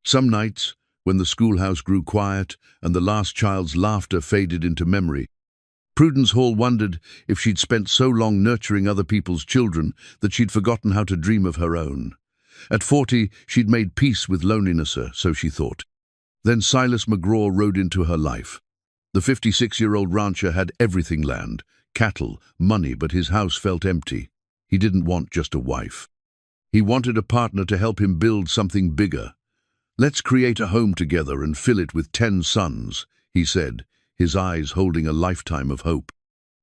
Some nights, when the schoolhouse grew quiet and the last child's laughter faded into memory, Prudence Hall wondered if she'd spent so long nurturing other people's children that she'd forgotten how to dream of her own. At 40, she'd made peace with loneliness, so she thought. Then Silas McGraw rode into her life. The 56-year-old rancher had everything: land, cattle, money, but his house felt empty. He didn't want just a wife. He wanted a partner to help him build something bigger. "Let's create a home together and fill it with 10 sons," he said, his eyes holding a lifetime of hope.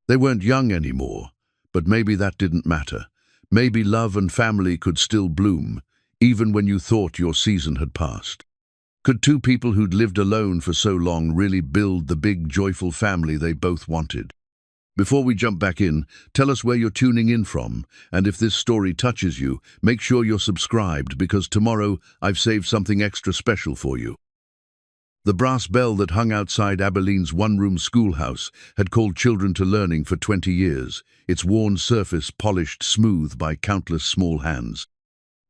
They weren't young anymore, but maybe that didn't matter. Maybe love and family could still bloom, even when you thought your season had passed. Could two people who'd lived alone for so long really build the big, joyful family they both wanted? Before we jump back in, tell us where you're tuning in from, and if this story touches you, make sure you're subscribed, because tomorrow I've saved something extra special for you. The brass bell that hung outside Abilene's one-room schoolhouse had called children to learning for 20 years, its worn surface polished smooth by countless small hands.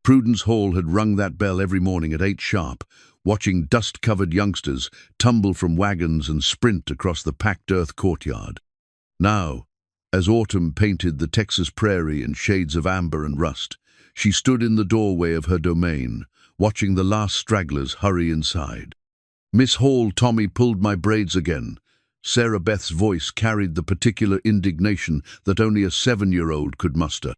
Prudence Hall had rung that bell every morning at 8 sharp, watching dust-covered youngsters tumble from wagons and sprint across the packed earth courtyard. Now, as autumn painted the Texas prairie in shades of amber and rust, she stood in the doorway of her domain, watching the last stragglers hurry inside. "Miss Hall, Tommy pulled my braids again." Sarah Beth's voice carried the particular indignation that only a 7-year-old could muster.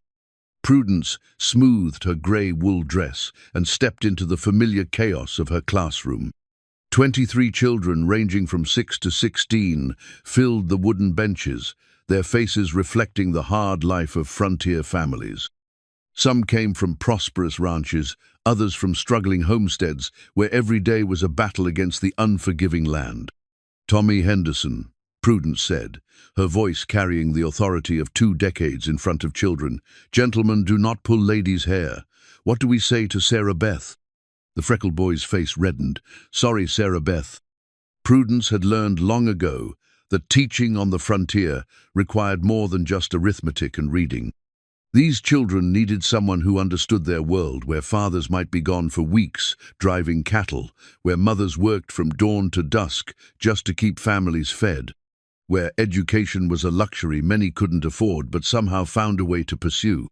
Prudence smoothed her grey wool dress and stepped into the familiar chaos of her classroom. 23 children, ranging from 6 to 16, filled the wooden benches, their faces reflecting the hard life of frontier families. Some came from prosperous ranches, others from struggling homesteads where every day was a battle against the unforgiving land. "Tommy Henderson," Prudence said, her voice carrying the authority of 2 decades in front of children. "Gentlemen, do not pull ladies' hair. What do we say to Sarah Beth?" The freckled boy's face reddened. "Sorry, Sarah Beth." Prudence had learned long ago that teaching on the frontier required more than just arithmetic and reading. These children needed someone who understood their world, where fathers might be gone for weeks driving cattle, where mothers worked from dawn to dusk just to keep families fed, where education was a luxury many couldn't afford but somehow found a way to pursue.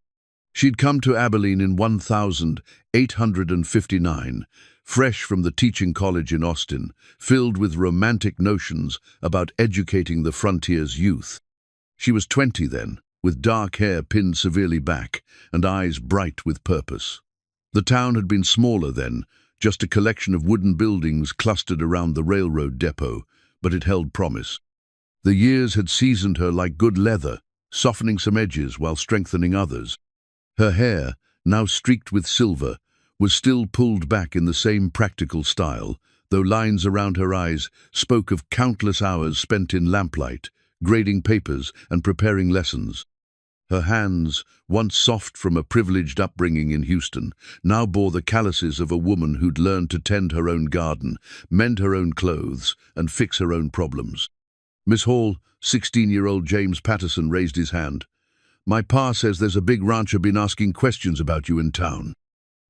She'd come to Abilene in 1859, fresh from the teaching college in Austin, filled with romantic notions about educating the frontier's youth. She was 20 then, with dark hair pinned severely back and eyes bright with purpose. The town had been smaller then, just a collection of wooden buildings clustered around the railroad depot, but it held promise. The years had seasoned her like good leather, softening some edges while strengthening others. Her hair, now streaked with silver, was still pulled back in the same practical style, though lines around her eyes spoke of countless hours spent in lamplight, grading papers and preparing lessons. Her hands, once soft from a privileged upbringing in Houston, now bore the calluses of a woman who'd learned to tend her own garden, mend her own clothes, and fix her own problems. "Miss Hall," 16-year-old James Patterson raised his hand. "My pa says there's a big rancher been asking questions about you in town."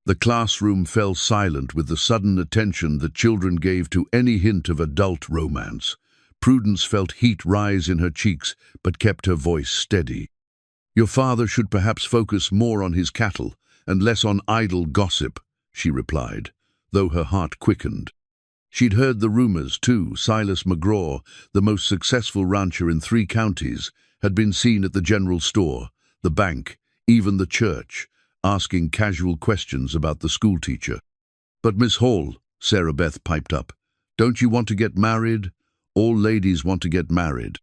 The classroom fell silent with the sudden attention that children gave to any hint of adult romance. Prudence felt heat rise in her cheeks, but kept her voice steady. "Your father should perhaps focus more on his cattle and less on idle gossip," she replied, though her heart quickened. She'd heard the rumors, too. Silas McGraw, the most successful rancher in 3 counties, had been seen at the general store, the bank, even the church, asking casual questions about the schoolteacher. "But Miss Hall," Sarah Beth piped up, "don't you want to get married? All ladies want to get married."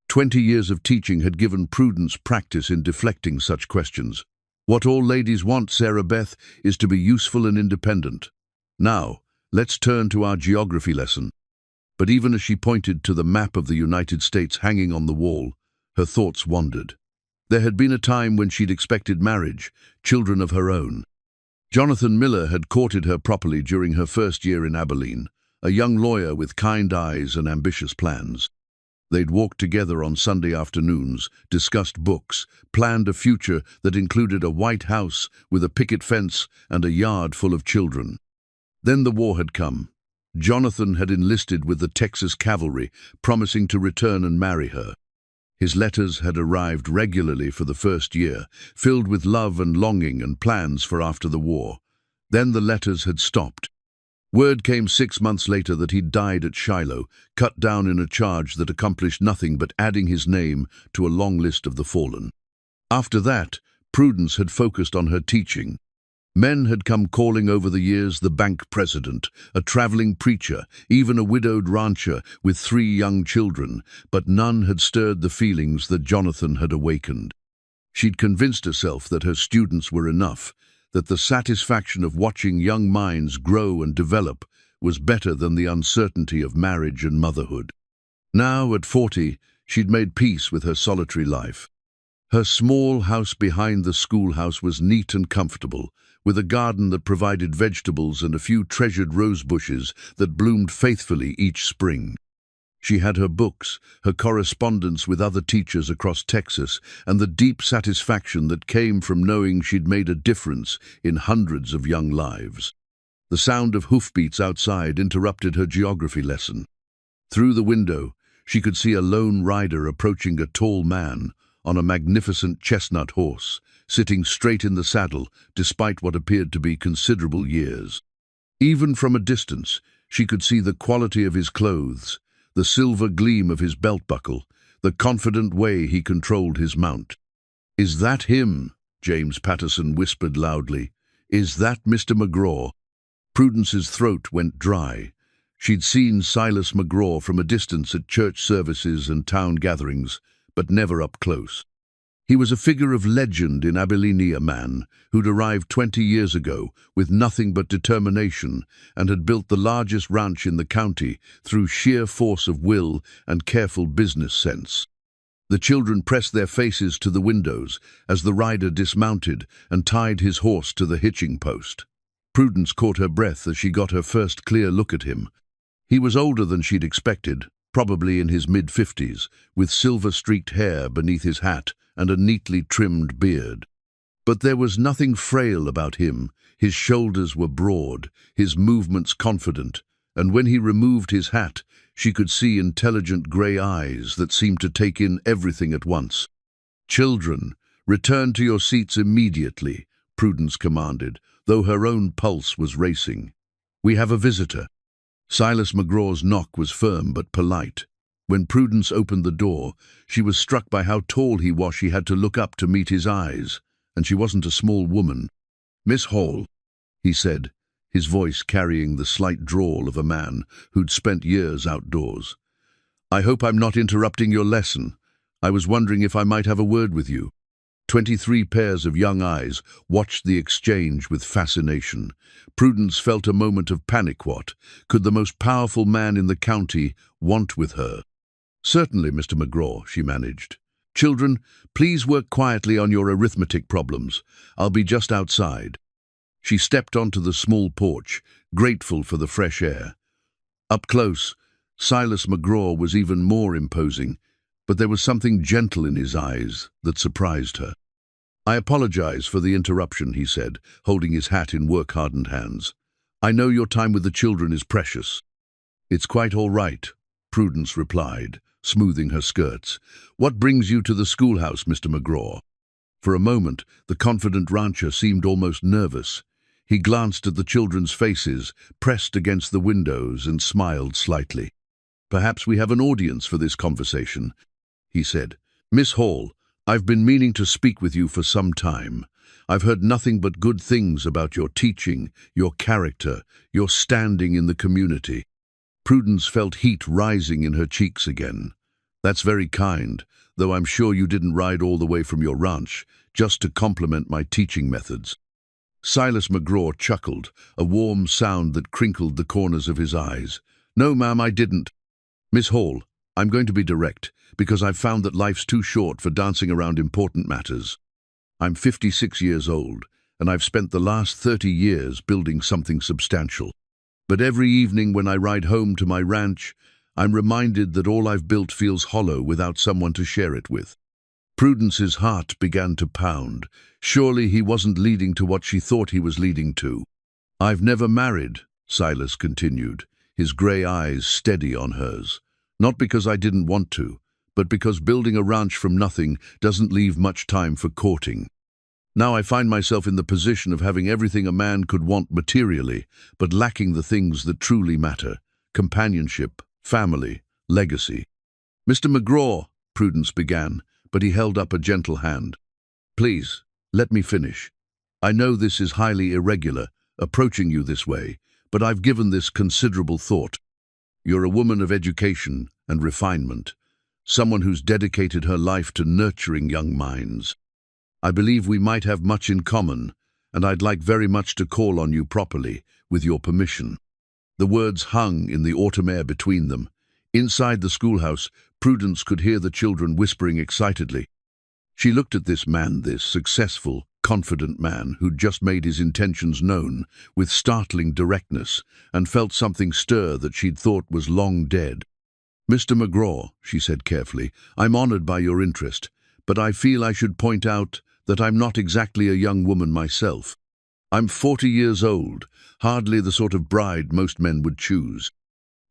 20 years of teaching had given Prudence practice in deflecting such questions. "What all ladies want, Sarah Beth, is to be useful and independent. Now, let's turn to our geography lesson." But even as she pointed to the map of the United States hanging on the wall, her thoughts wandered. There had been a time when she'd expected marriage, children of her own. Jonathan Miller had courted her properly during her first year in Abilene, a young lawyer with kind eyes and ambitious plans. They'd walked together on Sunday afternoons, discussed books, planned a future that included a white house with a picket fence and a yard full of children. Then the war had come. Jonathan had enlisted with the Texas Cavalry, promising to return and marry her. His letters had arrived regularly for the first year, filled with love and longing and plans for after the war. Then the letters had stopped. Word came 6 months later that he'd died at Shiloh, cut down in a charge that accomplished nothing but adding his name to a long list of the fallen. After that, Prudence had focused on her teaching. Men had come calling over the years: the bank president, a traveling preacher, even a widowed rancher with 3 young children, but none had stirred the feelings that Jonathan had awakened. She'd convinced herself that her students were enough, that the satisfaction of watching young minds grow and develop was better than the uncertainty of marriage and motherhood. Now, at 40, she'd made peace with her solitary life. Her small house behind the schoolhouse was neat and comfortable, with a garden that provided vegetables and a few treasured rose bushes that bloomed faithfully each spring. She had her books, her correspondence with other teachers across Texas, and the deep satisfaction that came from knowing she'd made a difference in hundreds of young lives. The sound of hoofbeats outside interrupted her geography lesson. Through the window, she could see a lone rider approaching a tall man on a magnificent chestnut horse, sitting straight in the saddle despite what appeared to be considerable years. Even from a distance, she could see the quality of his clothes, the silver gleam of his belt buckle, the confident way he controlled his mount. "Is that him?" James Patterson whispered loudly. "Is that Mr. McGraw?" Prudence's throat went dry. She'd seen Silas McGraw from a distance at church services and town gatherings, but never up close. He was a figure of legend in Abilene, a man who'd arrived 20 years ago with nothing but determination and had built the largest ranch in the county through sheer force of will and careful business sense. The children pressed their faces to the windows as the rider dismounted and tied his horse to the hitching post. Prudence caught her breath as she got her first clear look at him. He was older than she'd expected, probably in his mid-50s, with silver-streaked hair beneath his hat and a neatly trimmed beard. But there was nothing frail about him. His shoulders were broad, his movements confident, and when he removed his hat, she could see intelligent grey eyes that seemed to take in everything at once. "Children, return to your seats immediately," Prudence commanded, though her own pulse was racing. "We have a visitor." Silas McGraw's knock was firm but polite. When Prudence opened the door, she was struck by how tall he was. She had to look up to meet his eyes, and she wasn't a small woman. "Miss Hall," he said, his voice carrying the slight drawl of a man who'd spent years outdoors. "I hope I'm not interrupting your lesson. I was wondering if I might have a word with you." 23 pairs of young eyes watched the exchange with fascination. Prudence felt a moment of panic. What could the most powerful man in the county want with her? "Certainly, Mr. McGraw," she managed. "Children, please work quietly on your arithmetic problems. I'll be just outside." She stepped onto the small porch, grateful for the fresh air. Up close, Silas McGraw was even more imposing, but there was something gentle in his eyes that surprised her. "I apologize for the interruption," he said, holding his hat in work-hardened hands. "I know your time with the children is precious." "It's quite all right," Prudence replied, smoothing her skirts. "What brings you to the schoolhouse, Mr. McGraw?" For a moment, the confident rancher seemed almost nervous. He glanced at the children's faces, pressed against the windows, and smiled slightly. "Perhaps we have an audience for this conversation," he said. "Miss Hall, I've been meaning to speak with you for some time. I've heard nothing but good things about your teaching, your character, your standing in the community." Prudence felt heat rising in her cheeks again. "That's very kind, though I'm sure you didn't ride all the way from your ranch just to compliment my teaching methods." Silas McGraw chuckled, a warm sound that crinkled the corners of his eyes. "No, ma'am, I didn't. Miss Hall, I'm going to be direct, because I've found that life's too short for dancing around important matters. I'm 56 years old, and I've spent the last 30 years building something substantial. But every evening when I ride home to my ranch, I'm reminded that all I've built feels hollow without someone to share it with." Prudence's heart began to pound. Surely he wasn't leading to what she thought he was leading to. "I've never married," Silas continued, his grey eyes steady on hers. "Not because I didn't want to, but because building a ranch from nothing doesn't leave much time for courting. Now I find myself in the position of having everything a man could want materially, but lacking the things that truly matter: companionship, family, legacy." "Mr. McGraw," Prudence began, but he held up a gentle hand. "Please, let me finish. I know this is highly irregular, approaching you this way, but I've given this considerable thought. You're a woman of education and refinement, someone who's dedicated her life to nurturing young minds. I believe we might have much in common, and I'd like very much to call on you properly, with your permission." The words hung in the autumn air between them. Inside the schoolhouse, Prudence could hear the children whispering excitedly. She looked at this man, this successful, confident man who'd just made his intentions known with startling directness, and felt something stir that she'd thought was long dead. "Mr. McGraw," she said carefully, "I'm honored by your interest, but I feel I should point out that I'm not exactly a young woman myself. I'm 40 years old, hardly the sort of bride most men would choose."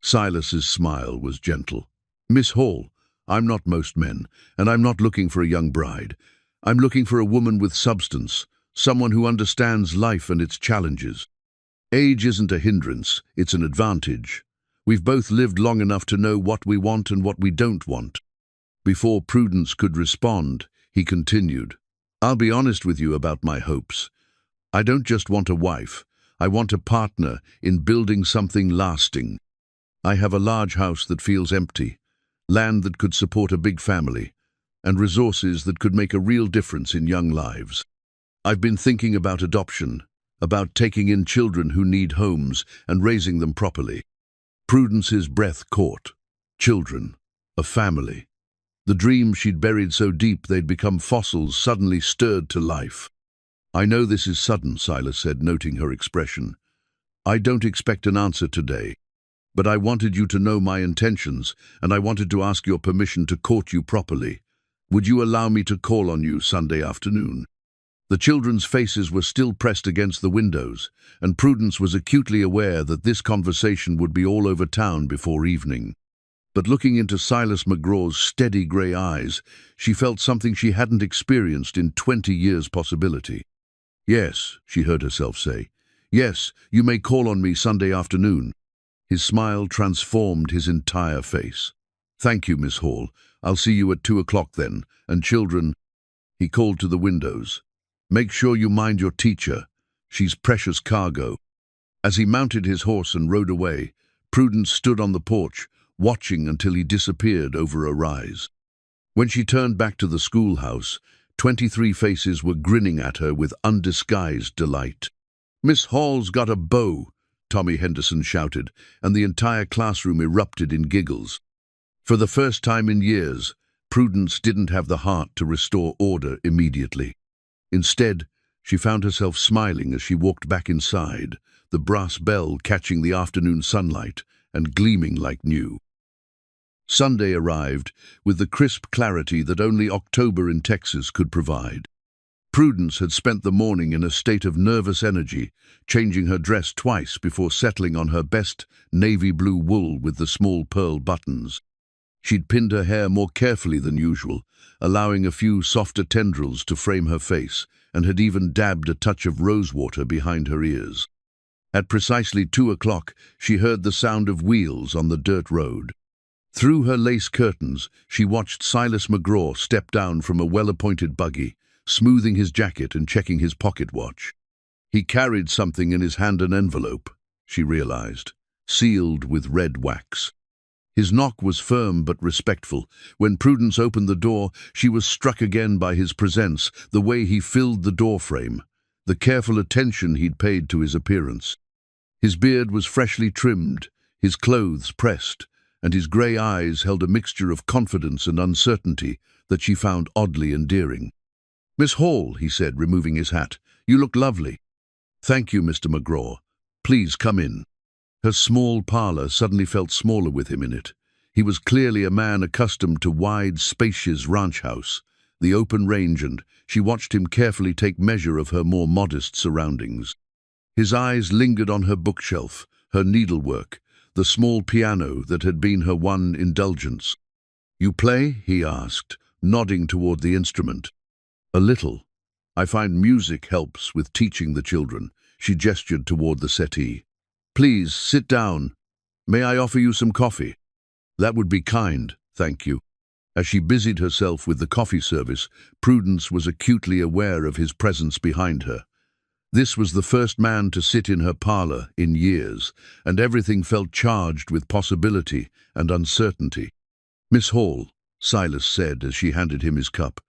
Silas's smile was gentle. "Miss Hall, I'm not most men, and I'm not looking for a young bride. I'm looking for a woman with substance, someone who understands life and its challenges. Age isn't a hindrance, it's an advantage. We've both lived long enough to know what we want and what we don't want." Before Prudence could respond, he continued, "I'll be honest with you about my hopes. I don't just want a wife, I want a partner in building something lasting. I have a large house that feels empty, land that could support a big family, and resources that could make a real difference in young lives. I've been thinking about adoption, about taking in children who need homes and raising them properly." Prudence's breath caught. Children, a family. The dreams she'd buried so deep they'd become fossils suddenly stirred to life. "I know this is sudden," Silas said, noting her expression. "I don't expect an answer today. But I wanted you to know my intentions, and I wanted to ask your permission to court you properly. Would you allow me to call on you Sunday afternoon?" The children's faces were still pressed against the windows, and Prudence was acutely aware that this conversation would be all over town before evening. But looking into Silas McGraw's steady grey eyes, she felt something she hadn't experienced in 20 years' possibility. "Yes," she heard herself say. "Yes, you may call on me Sunday afternoon." His smile transformed his entire face. "Thank you, Miss Hall. I'll see you at 2 o'clock then. And children," he called to the windows, "make sure you mind your teacher. She's precious cargo." As he mounted his horse and rode away, Prudence stood on the porch, watching until he disappeared over a rise. When she turned back to the schoolhouse, 23 faces were grinning at her with undisguised delight. "Miss Hall's got a beau," Tommy Henderson shouted, and the entire classroom erupted in giggles. For the first time in years, Prudence didn't have the heart to restore order immediately. Instead, she found herself smiling as she walked back inside, the brass bell catching the afternoon sunlight and gleaming like new. Sunday arrived with the crisp clarity that only October in Texas could provide. Prudence had spent the morning in a state of nervous energy, changing her dress twice before settling on her best navy blue wool with the small pearl buttons. She'd pinned her hair more carefully than usual, allowing a few softer tendrils to frame her face, and had even dabbed a touch of rosewater behind her ears. At precisely 2 o'clock, she heard the sound of wheels on the dirt road. Through her lace curtains, she watched Silas McGraw step down from a well-appointed buggy, smoothing his jacket and checking his pocket watch. He carried something in his hand, an envelope, she realized, sealed with red wax. His knock was firm but respectful. When Prudence opened the door, she was struck again by his presence, the way he filled the doorframe, the careful attention he'd paid to his appearance. His beard was freshly trimmed, his clothes pressed, and his grey eyes held a mixture of confidence and uncertainty that she found oddly endearing. "Miss Hall," he said, removing his hat, "you look lovely." "Thank you, Mr. McGraw. Please come in." Her small parlour suddenly felt smaller with him in it. He was clearly a man accustomed to wide, spacious ranch house, the open range, and she watched him carefully take measure of her more modest surroundings. His eyes lingered on her bookshelf, her needlework, the small piano that had been her one indulgence. "You play?" he asked, nodding toward the instrument. "A little. I find music helps with teaching the children." She gestured toward the settee. "Please, sit down. May I offer you some coffee?" "That would be kind, thank you." As she busied herself with the coffee service, Prudence was acutely aware of his presence behind her. This was the first man to sit in her parlor in years, and everything felt charged with possibility and uncertainty. "Miss Hall," Silas said as she handed him his cup,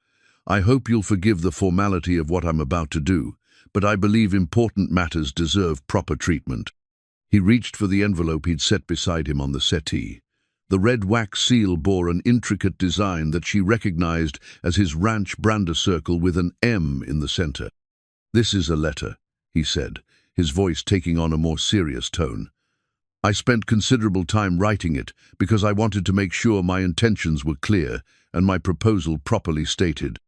"I hope you'll forgive the formality of what I'm about to do, but I believe important matters deserve proper treatment." He reached for the envelope he'd set beside him on the settee. The red wax seal bore an intricate design that she recognized as his ranch brander circle with an M in the center. "This is a letter," he said, his voice taking on a more serious tone. "I spent considerable time writing it because I wanted to make sure my intentions were clear and my proposal properly stated."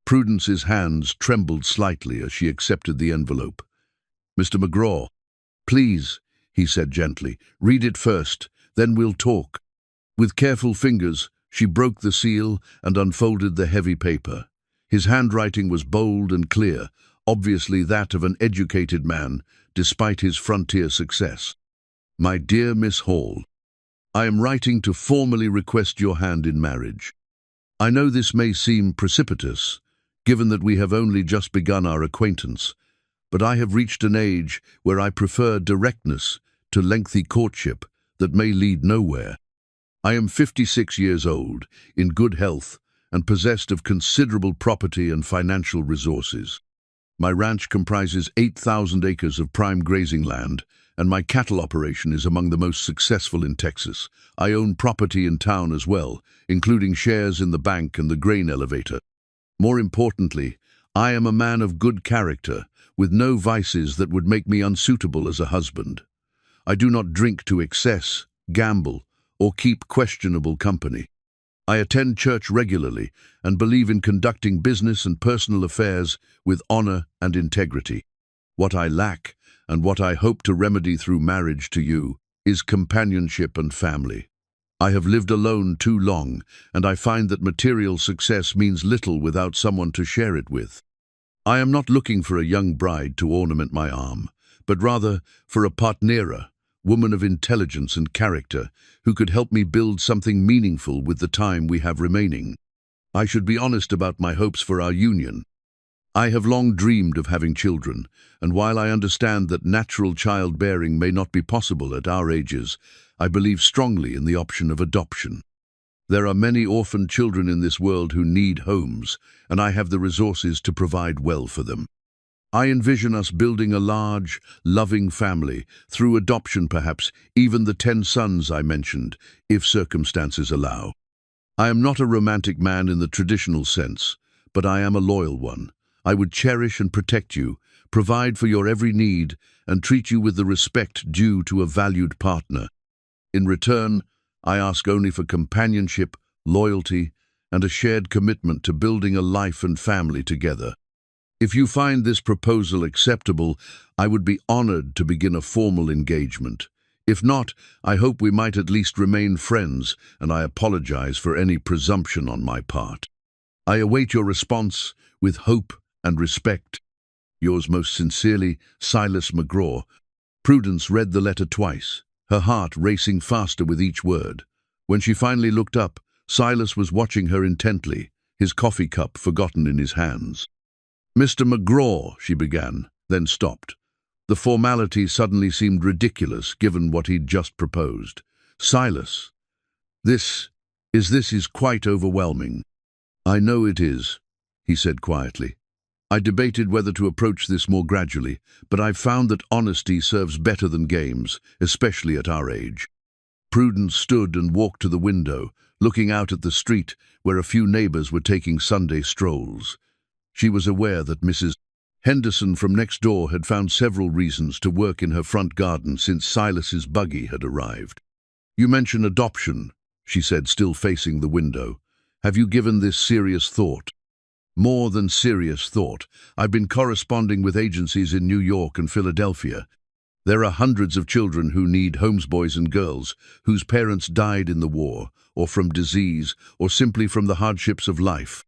Prudence's hands trembled slightly as she accepted the envelope. "Mr. McGraw, please," he said gently, "read it first, then we'll talk." With careful fingers, she broke the seal and unfolded the heavy paper. His handwriting was bold and clear, obviously that of an educated man, despite his frontier success. "My dear Miss Hall, I am writing to formally request your hand in marriage. I know this may seem precipitous, given that we have only just begun our acquaintance, but I have reached an age where I prefer directness to lengthy courtship that may lead nowhere. I am 56 years old, in good health, and possessed of considerable property and financial resources. My ranch comprises 8,000 acres of prime grazing land, and my cattle operation is among the most successful in Texas. I own property in town as well, including shares in the bank and the grain elevator. More importantly, I am a man of good character, with no vices that would make me unsuitable as a husband. I do not drink to excess, gamble, or keep questionable company. I attend church regularly and believe in conducting business and personal affairs with honor and integrity. What I lack, and what I hope to remedy through marriage to you, is companionship and family. I have lived alone too long, and I find that material success means little without someone to share it with. I am not looking for a young bride to ornament my arm, but rather for a partnera, woman of intelligence and character, who could help me build something meaningful with the time we have remaining. I should be honest about my hopes for our union. I have long dreamed of having children, and while I understand that natural childbearing may not be possible at our ages, I believe strongly in the option of adoption. There are many orphan children in this world who need homes, and I have the resources to provide well for them. I envision us building a large, loving family, through adoption perhaps, even the 10 sons I mentioned, if circumstances allow. I am not a romantic man in the traditional sense, but I am a loyal one. I would cherish and protect you, provide for your every need, and treat you with the respect due to a valued partner. In return, I ask only for companionship, loyalty, and a shared commitment to building a life and family together. If you find this proposal acceptable, I would be honored to begin a formal engagement. If not, I hope we might at least remain friends, and I apologize for any presumption on my part. I await your response with hope and respect. Yours most sincerely, Silas McGraw. Prudence read the letter twice, her heart racing faster with each word. When she finally looked up, Silas was watching her intently, his coffee cup forgotten in his hands. "Mr. McGraw," she began, then stopped. The formality suddenly seemed ridiculous, given what he'd just proposed. "Silas, this is quite overwhelming." "I know it is," he said quietly. "I debated whether to approach this more gradually, but I've found that honesty serves better than games, especially at our age." Prudence stood and walked to the window, looking out at the street where a few neighbors were taking Sunday strolls. She was aware that Mrs. Henderson from next door had found several reasons to work in her front garden since Silas's buggy had arrived. "You mention adoption," she said, still facing the window. "Have you given this serious thought?" "More than serious thought. I've been corresponding with agencies in New York and Philadelphia. There are hundreds of children who need homes, boys and girls, whose parents died in the war, or from disease, or simply from the hardships of life.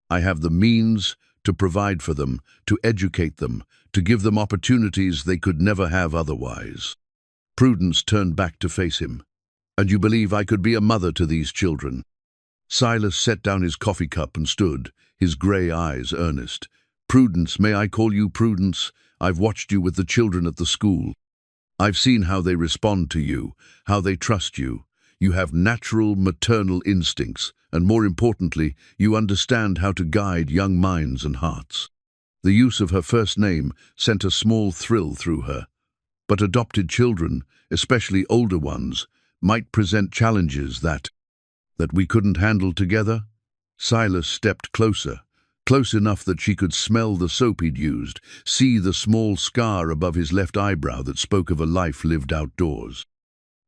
I have the means to provide for them, to educate them, to give them opportunities they could never have otherwise. Prudence turned back to face him. And you believe I could be a mother to these children? Silas set down his coffee cup and stood, his grey eyes earnest. Prudence, may I call you Prudence? I've watched you with the children at the school. I've seen how they respond to you, how they trust you. You have natural maternal instincts, and more importantly, you understand how to guide young minds and hearts. The use of her first name sent a small thrill through her. But adopted children, especially older ones, might present challenges that we couldn't handle together. Silas stepped closer, close enough that she could smell the soap he'd used, see the small scar above his left eyebrow that spoke of a life lived outdoors.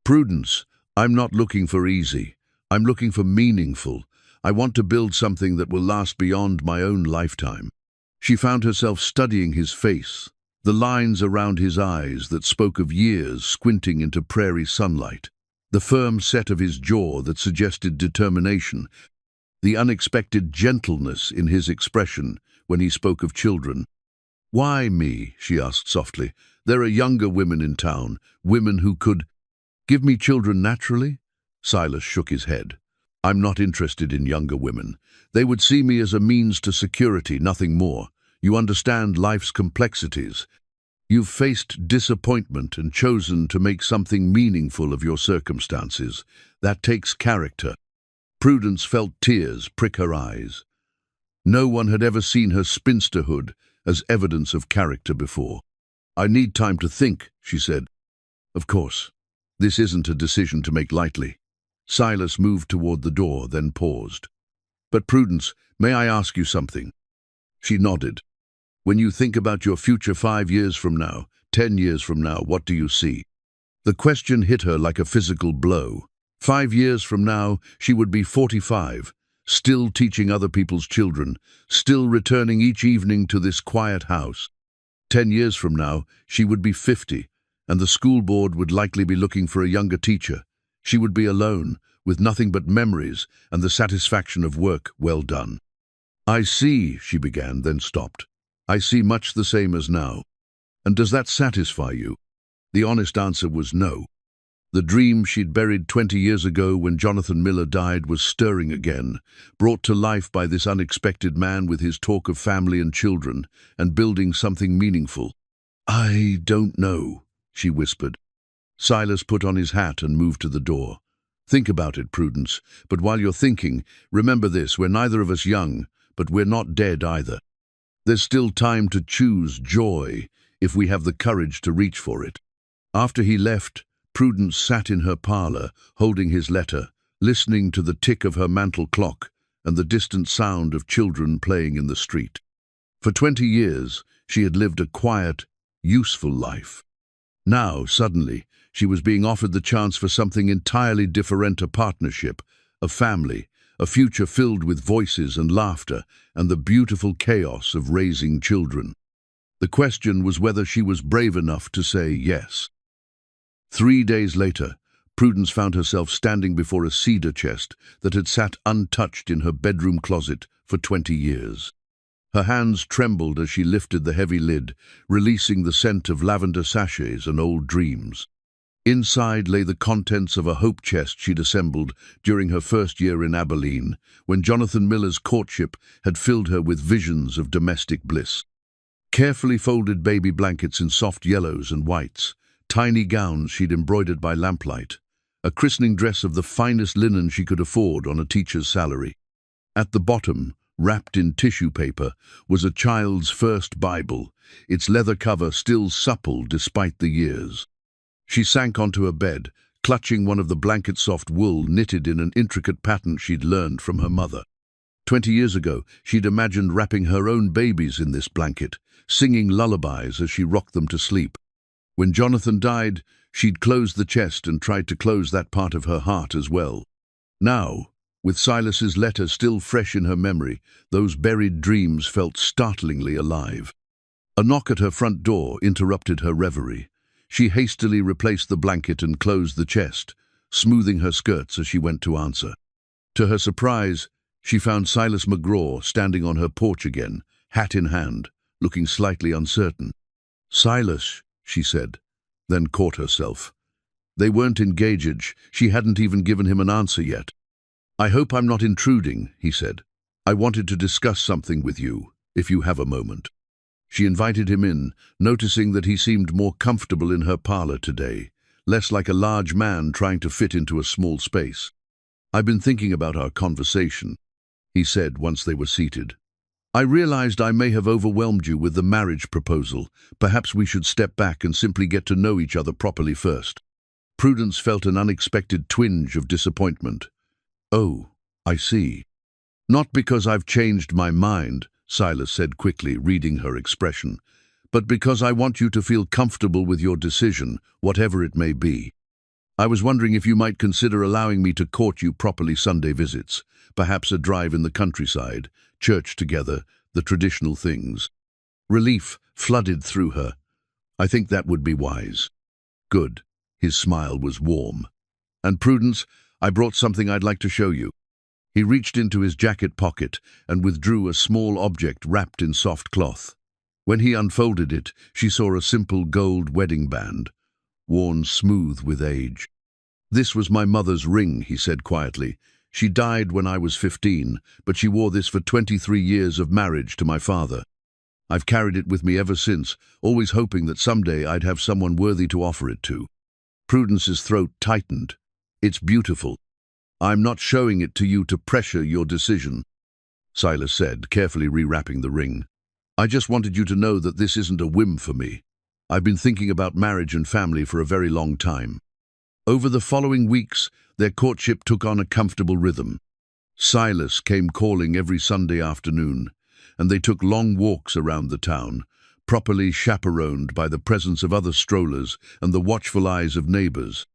Prudence, I'm not looking for easy. I'm looking for meaningful. I want to build something that will last beyond my own lifetime. She found herself studying his face, the lines around his eyes that spoke of years squinting into prairie sunlight, the firm set of his jaw that suggested determination, the unexpected gentleness in his expression when he spoke of children. Why me? She asked softly. There are younger women in town, women who could give me children naturally? Silas shook his head. I'm not interested in younger women. They would see me as a means to security, nothing more. You understand life's complexities. You've faced disappointment and chosen to make something meaningful of your circumstances. That takes character. Prudence felt tears prick her eyes. No one had ever seen her spinsterhood as evidence of character before. I need time to think, she said. Of course, this isn't a decision to make lightly. Silas moved toward the door, then paused. But Prudence, may I ask you something? She nodded. When you think about your future 5 years from now, 10 years from now, what do you see? The question hit her like a physical blow. 5 years from now, she would be 45, still teaching other people's children, still returning each evening to this quiet house. 10 years from now, she would be 50, and the school board would likely be looking for a younger teacher. She would be alone, with nothing but memories and the satisfaction of work well done. I see, she began, then stopped. I see much the same as now. And does that satisfy you? The honest answer was no. The dream she'd buried 20 years ago when Jonathan Miller died was stirring again, brought to life by this unexpected man with his talk of family and children, and building something meaningful. I don't know, she whispered. Silas put on his hat and moved to the door. Think about it, Prudence, but while you're thinking, remember this, we're neither of us young, but we're not dead either. There's still time to choose joy if we have the courage to reach for it. After he left, Prudence sat in her parlor, holding his letter, listening to the tick of her mantel clock and the distant sound of children playing in the street. For 20 years, she had lived a quiet, useful life. Now, suddenly, she was being offered the chance for something entirely different, a partnership, a family, a future filled with voices and laughter and the beautiful chaos of raising children. The question was whether she was brave enough to say yes. 3 days later, Prudence found herself standing before a cedar chest that had sat untouched in her bedroom closet for 20 years. Her hands trembled as she lifted the heavy lid, releasing the scent of lavender sachets and old dreams. Inside lay the contents of a hope chest she'd assembled during her first year in Abilene, when Jonathan Miller's courtship had filled her with visions of domestic bliss. Carefully folded baby blankets in soft yellows and whites, tiny gowns she'd embroidered by lamplight, a christening dress of the finest linen she could afford on a teacher's salary. At the bottom, wrapped in tissue paper, was a child's first Bible, its leather cover still supple despite the years. She sank onto her bed, clutching one of the blanket-soft wool knitted in an intricate pattern she'd learned from her mother. 20 years ago, she'd imagined wrapping her own babies in this blanket, singing lullabies as she rocked them to sleep. When Jonathan died, she'd closed the chest and tried to close that part of her heart as well. Now, with Silas's letter still fresh in her memory, those buried dreams felt startlingly alive. A knock at her front door interrupted her reverie. She hastily replaced the blanket and closed the chest, smoothing her skirts as she went to answer. To her surprise, she found Silas McGraw standing on her porch again, hat in hand, looking slightly uncertain. "Silas," she said, then caught herself. They weren't engaged. She hadn't even given him an answer yet. "I hope I'm not intruding," he said. "I wanted to discuss something with you, if you have a moment." She invited him in, noticing that he seemed more comfortable in her parlor today, less like a large man trying to fit into a small space. "I've been thinking about our conversation," he said once they were seated. "I realized I may have overwhelmed you with the marriage proposal. Perhaps we should step back and simply get to know each other properly first." Prudence felt an unexpected twinge of disappointment. "Oh, I see. Not because I've changed my mind," Silas said quickly, reading her expression, "but because I want you to feel comfortable with your decision, whatever it may be. I was wondering if you might consider allowing me to court you properly Sunday visits, perhaps a drive in the countryside, church together, the traditional things." Relief flooded through her. "I think that would be wise." "Good." His smile was warm. "And Prudence, I brought something I'd like to show you." He reached into his jacket pocket and withdrew a small object wrapped in soft cloth. When he unfolded it, she saw a simple gold wedding band, worn smooth with age. "This was my mother's ring," he said quietly. "She died when I was 15, but she wore this for 23 years of marriage to my father. I've carried it with me ever since, always hoping that someday I'd have someone worthy to offer it to." Prudence's throat tightened. "It's beautiful. I'm not showing it to you to pressure your decision," Silas said, carefully rewrapping the ring. "I just wanted you to know that this isn't a whim for me. I've been thinking about marriage and family for a very long time." Over the following weeks, their courtship took on a comfortable rhythm. Silas came calling every Sunday afternoon, and they took long walks around the town, properly chaperoned by the presence of other strollers and the watchful eyes of neighbors.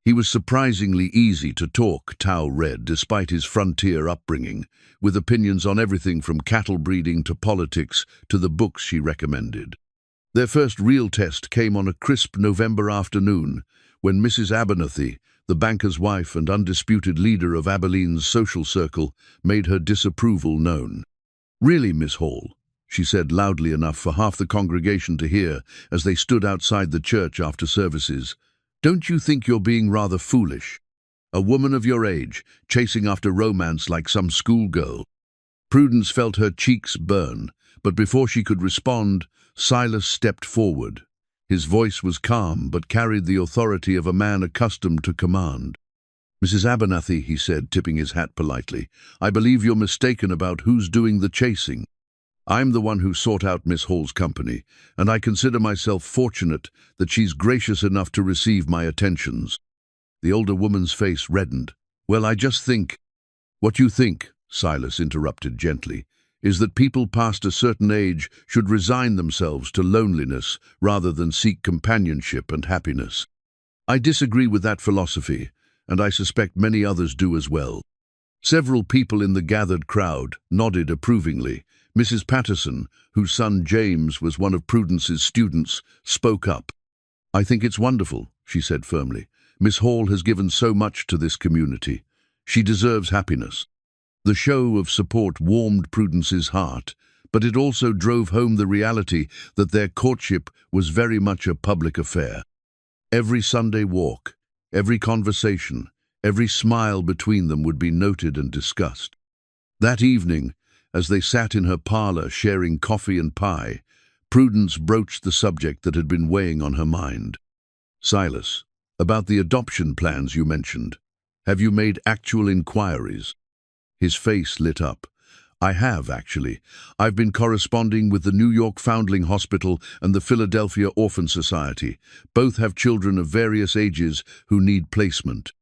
He was surprisingly easy to talk, Tao read, despite his frontier upbringing, with opinions on everything from cattle breeding to politics to the books she recommended. Their first real test came on a crisp November afternoon, when Mrs. Abernathy, the banker's wife and undisputed leader of Abilene's social circle, made her disapproval known. "Really, Miss Hall," she said loudly enough for half the congregation to hear as they stood outside the church after services, "don't you think you're being rather foolish? A woman of your age, chasing after romance like some schoolgirl." Prudence felt her cheeks burn, but before she could respond, Silas stepped forward. His voice was calm, but carried the authority of a man accustomed to command. "Mrs. Abernathy," he said, tipping his hat politely, "I believe you're mistaken about who's doing the chasing. I'm the one who sought out Miss Hall's company, and I consider myself fortunate that she's gracious enough to receive my attentions." The older woman's face reddened. "Well, I just think—" "What you think," Silas interrupted gently, "is that people past a certain age should resign themselves to loneliness rather than seek companionship and happiness. I disagree with that philosophy, and I suspect many others do as well." Several people in the gathered crowd nodded approvingly. Mrs. Patterson, whose son James was one of Prudence's students, spoke up. "I think it's wonderful," she said firmly. "Miss Hall has given so much to this community. She deserves happiness." The show of support warmed Prudence's heart, but it also drove home the reality that their courtship was very much a public affair. Every Sunday walk, every conversation, every smile between them would be noted and discussed. That evening, as they sat in her parlor sharing coffee and pie, Prudence broached the subject that had been weighing on her mind. "Silas, about the adoption plans you mentioned, have you made actual inquiries?" His face lit up. "I have, actually. I've been corresponding with the New York Foundling Hospital and the Philadelphia Orphan Society. Both have children of various ages who need placement."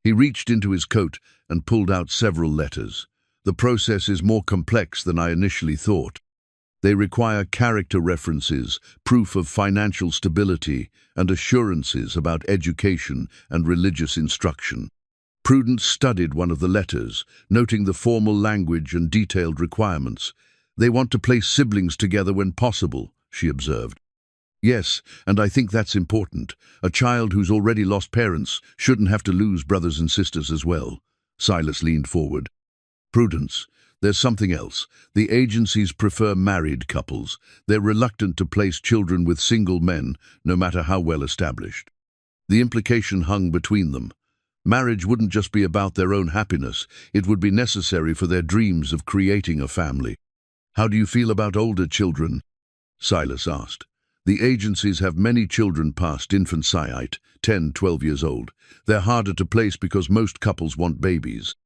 He reached into his coat and pulled out several letters. "The process is more complex than I initially thought. They require character references, proof of financial stability, and assurances about education and religious instruction." Prudence studied one of the letters, noting the formal language and detailed requirements. "They want to place siblings together when possible," she observed. Yes, and I think that's important. A child who's already lost parents shouldn't have to lose brothers and sisters as well. Silas leaned forward. Prudence, there's something else. The agencies prefer married couples. They're reluctant to place children with single men, no matter how well established. The implication hung between them. Marriage wouldn't just be about their own happiness, it would be necessary for their dreams of creating a family. How do you feel about older children? Silas asked. The agencies have many children past infanticide, 10, 12 years old. They're harder to place because most couples want babies.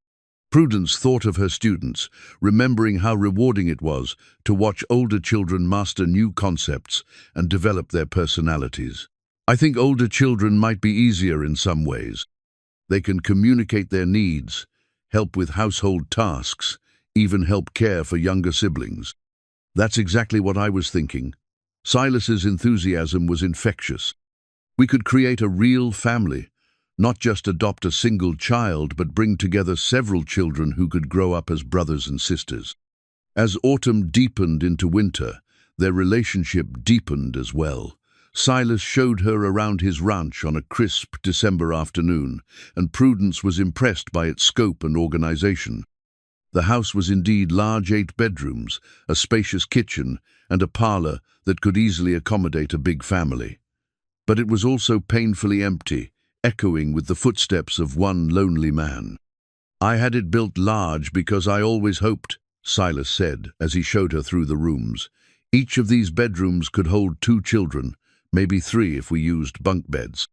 Prudence thought of her students, remembering how rewarding it was to watch older children master new concepts and develop their personalities. I think older children might be easier in some ways. They can communicate their needs, help with household tasks, even help care for younger siblings. That's exactly what I was thinking. Silas's enthusiasm was infectious. We could create a real family, not just adopt a single child, but bring together several children who could grow up as brothers and sisters. As autumn deepened into winter, their relationship deepened as well. Silas showed her around his ranch on a crisp December afternoon, and Prudence was impressed by its scope and organization. The house was indeed large, 8 bedrooms, a spacious kitchen, and a parlor that could easily accommodate a big family. But it was also painfully empty, echoing with the footsteps of one lonely man. I had it built large because I always hoped, Silas said as he showed her through the rooms. Each of these bedrooms could hold 2 children, maybe 3 if we used bunk beds.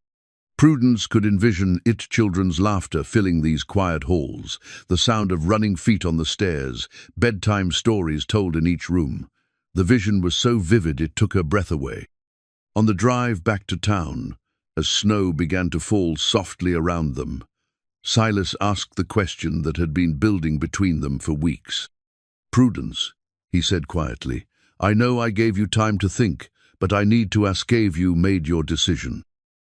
Prudence could envision children's laughter filling these quiet halls, the sound of running feet on the stairs, bedtime stories told in each room. The vision was so vivid it took her breath away. On the drive back to town, as snow began to fall softly around them, Silas asked the question that had been building between them for weeks. "Prudence," he said quietly, "I know I gave you time to think, but I need to ask if you made your decision."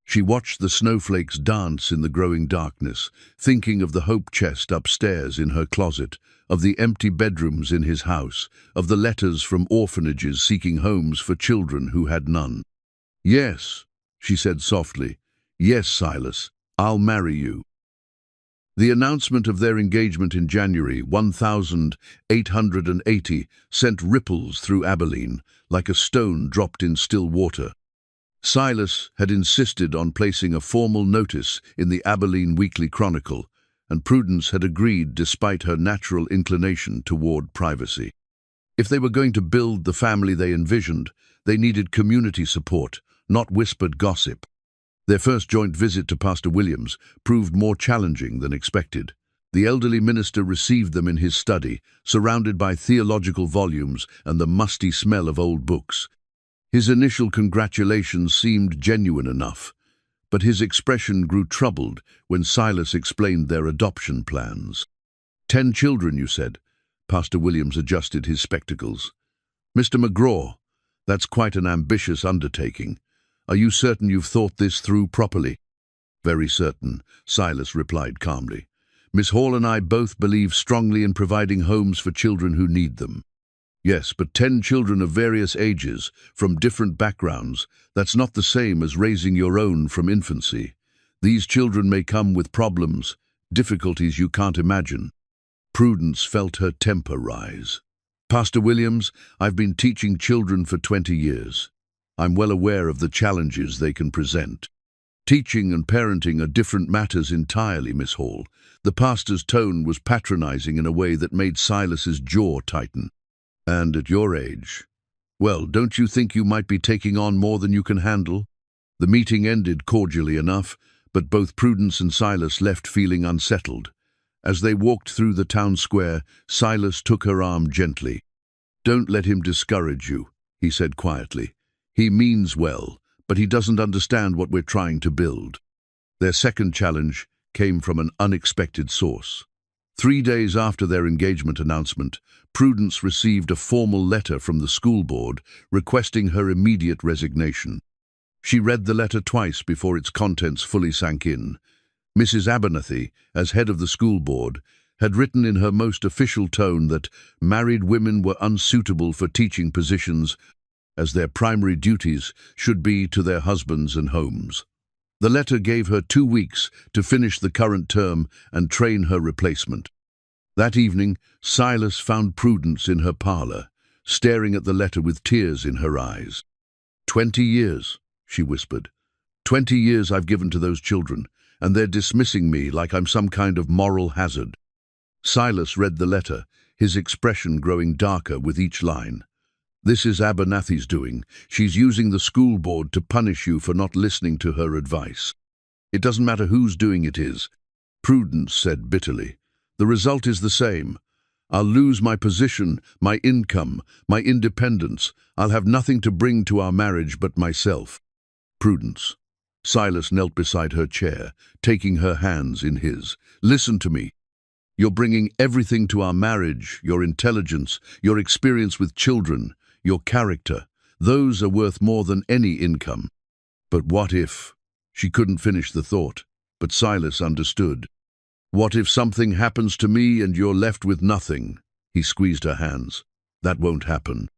She watched the snowflakes dance in the growing darkness, thinking of the hope chest upstairs in her closet, of the empty bedrooms in his house, of the letters from orphanages seeking homes for children who had none. "Yes," she said softly. "Yes, Silas, I'll marry you." The announcement of their engagement in January 1880 sent ripples through Abilene, like a stone dropped in still water. Silas had insisted on placing a formal notice in the Abilene Weekly Chronicle, and Prudence had agreed despite her natural inclination toward privacy. If they were going to build the family they envisioned, they needed community support, not whispered gossip. Their first joint visit to Pastor Williams proved more challenging than expected. The elderly minister received them in his study, surrounded by theological volumes and the musty smell of old books. His initial congratulations seemed genuine enough, but his expression grew troubled when Silas explained their adoption plans. 10 children, you said. Pastor Williams adjusted his spectacles. "Mr. McGraw, that's quite an ambitious undertaking. Are you certain you've thought this through properly?" "Very certain," Silas replied calmly. "Miss Hall and I both believe strongly in providing homes for children who need them." "Yes, but 10 children of various ages, from different backgrounds, that's not the same as raising your own from infancy. These children may come with problems, difficulties you can't imagine." Prudence felt her temper rise. "Pastor Williams, I've been teaching children for 20 years. I'm well aware of the challenges they can present. Teaching and parenting are different matters entirely, Miss Hall." The pastor's tone was patronizing in a way that made Silas's jaw tighten. "And at your age, well, don't you think you might be taking on more than you can handle?" The meeting ended cordially enough, but both Prudence and Silas left feeling unsettled. As they walked through the town square, Silas took her arm gently. "Don't let him discourage you," he said quietly. "He means well, but he doesn't understand what we're trying to build." Their second challenge came from an unexpected source. 3 days after their engagement announcement, Prudence received a formal letter from the school board requesting her immediate resignation. She read the letter twice before its contents fully sank in. Mrs. Abernathy, as head of the school board, had written in her most official tone that married women were unsuitable for teaching positions as their primary duties should be to their husbands and homes. The letter gave her 2 weeks to finish the current term and train her replacement. That evening, Silas found Prudence in her parlor, staring at the letter with tears in her eyes. 20 years, she whispered. 20 years I've given to those children, and they're dismissing me like I'm some kind of moral hazard. Silas read the letter, his expression growing darker with each line. This is Abernathy's doing. She's using the school board to punish you for not listening to her advice. It doesn't matter whose doing it is, Prudence said bitterly. The result is the same. I'll lose my position, my income, my independence. I'll have nothing to bring to our marriage but myself. Prudence. Silas knelt beside her chair, taking her hands in his. Listen to me. You're bringing everything to our marriage, your intelligence, your experience with children, your character. Those are worth more than any income. But what if? She couldn't finish the thought, but Silas understood. What if something happens to me and you're left with nothing? He squeezed her hands. That won't happen.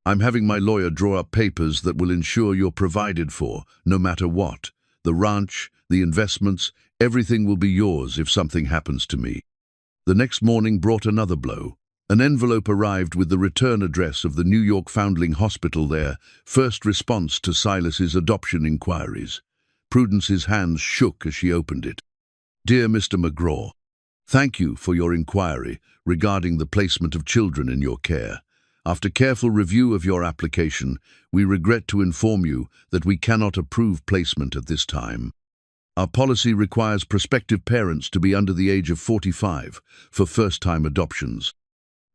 I'm having my lawyer draw up papers that will ensure you're provided for, no matter what. The ranch, the investments, everything will be yours if something happens to me. The next morning brought another blow. An envelope arrived with the return address of the New York Foundling Hospital there, first response to Silas's adoption inquiries. Prudence's hands shook as she opened it. Dear Mr. McGraw, thank you for your inquiry regarding the placement of children in your care. After careful review of your application, we regret to inform you that we cannot approve placement at this time. Our policy requires prospective parents to be under the age of 45 for first-time adoptions.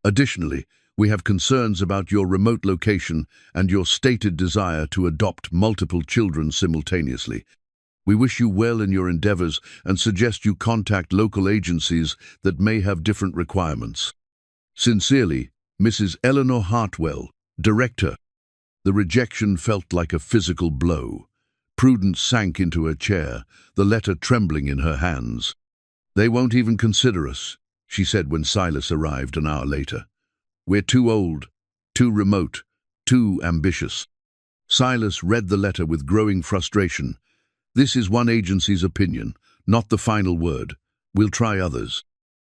Additionally, we have concerns about your remote location and your stated desire to adopt multiple children simultaneously. We wish you well in your endeavors and suggest you contact local agencies that may have different requirements. Sincerely, Mrs. Eleanor Hartwell, Director. The rejection felt like a physical blow. Prudence sank into her chair, the letter trembling in her hands. They won't even consider us, she said when Silas arrived an hour later. We're too old, too remote, too ambitious. Silas read the letter with growing frustration. This is one agency's opinion, not the final word. We'll try others.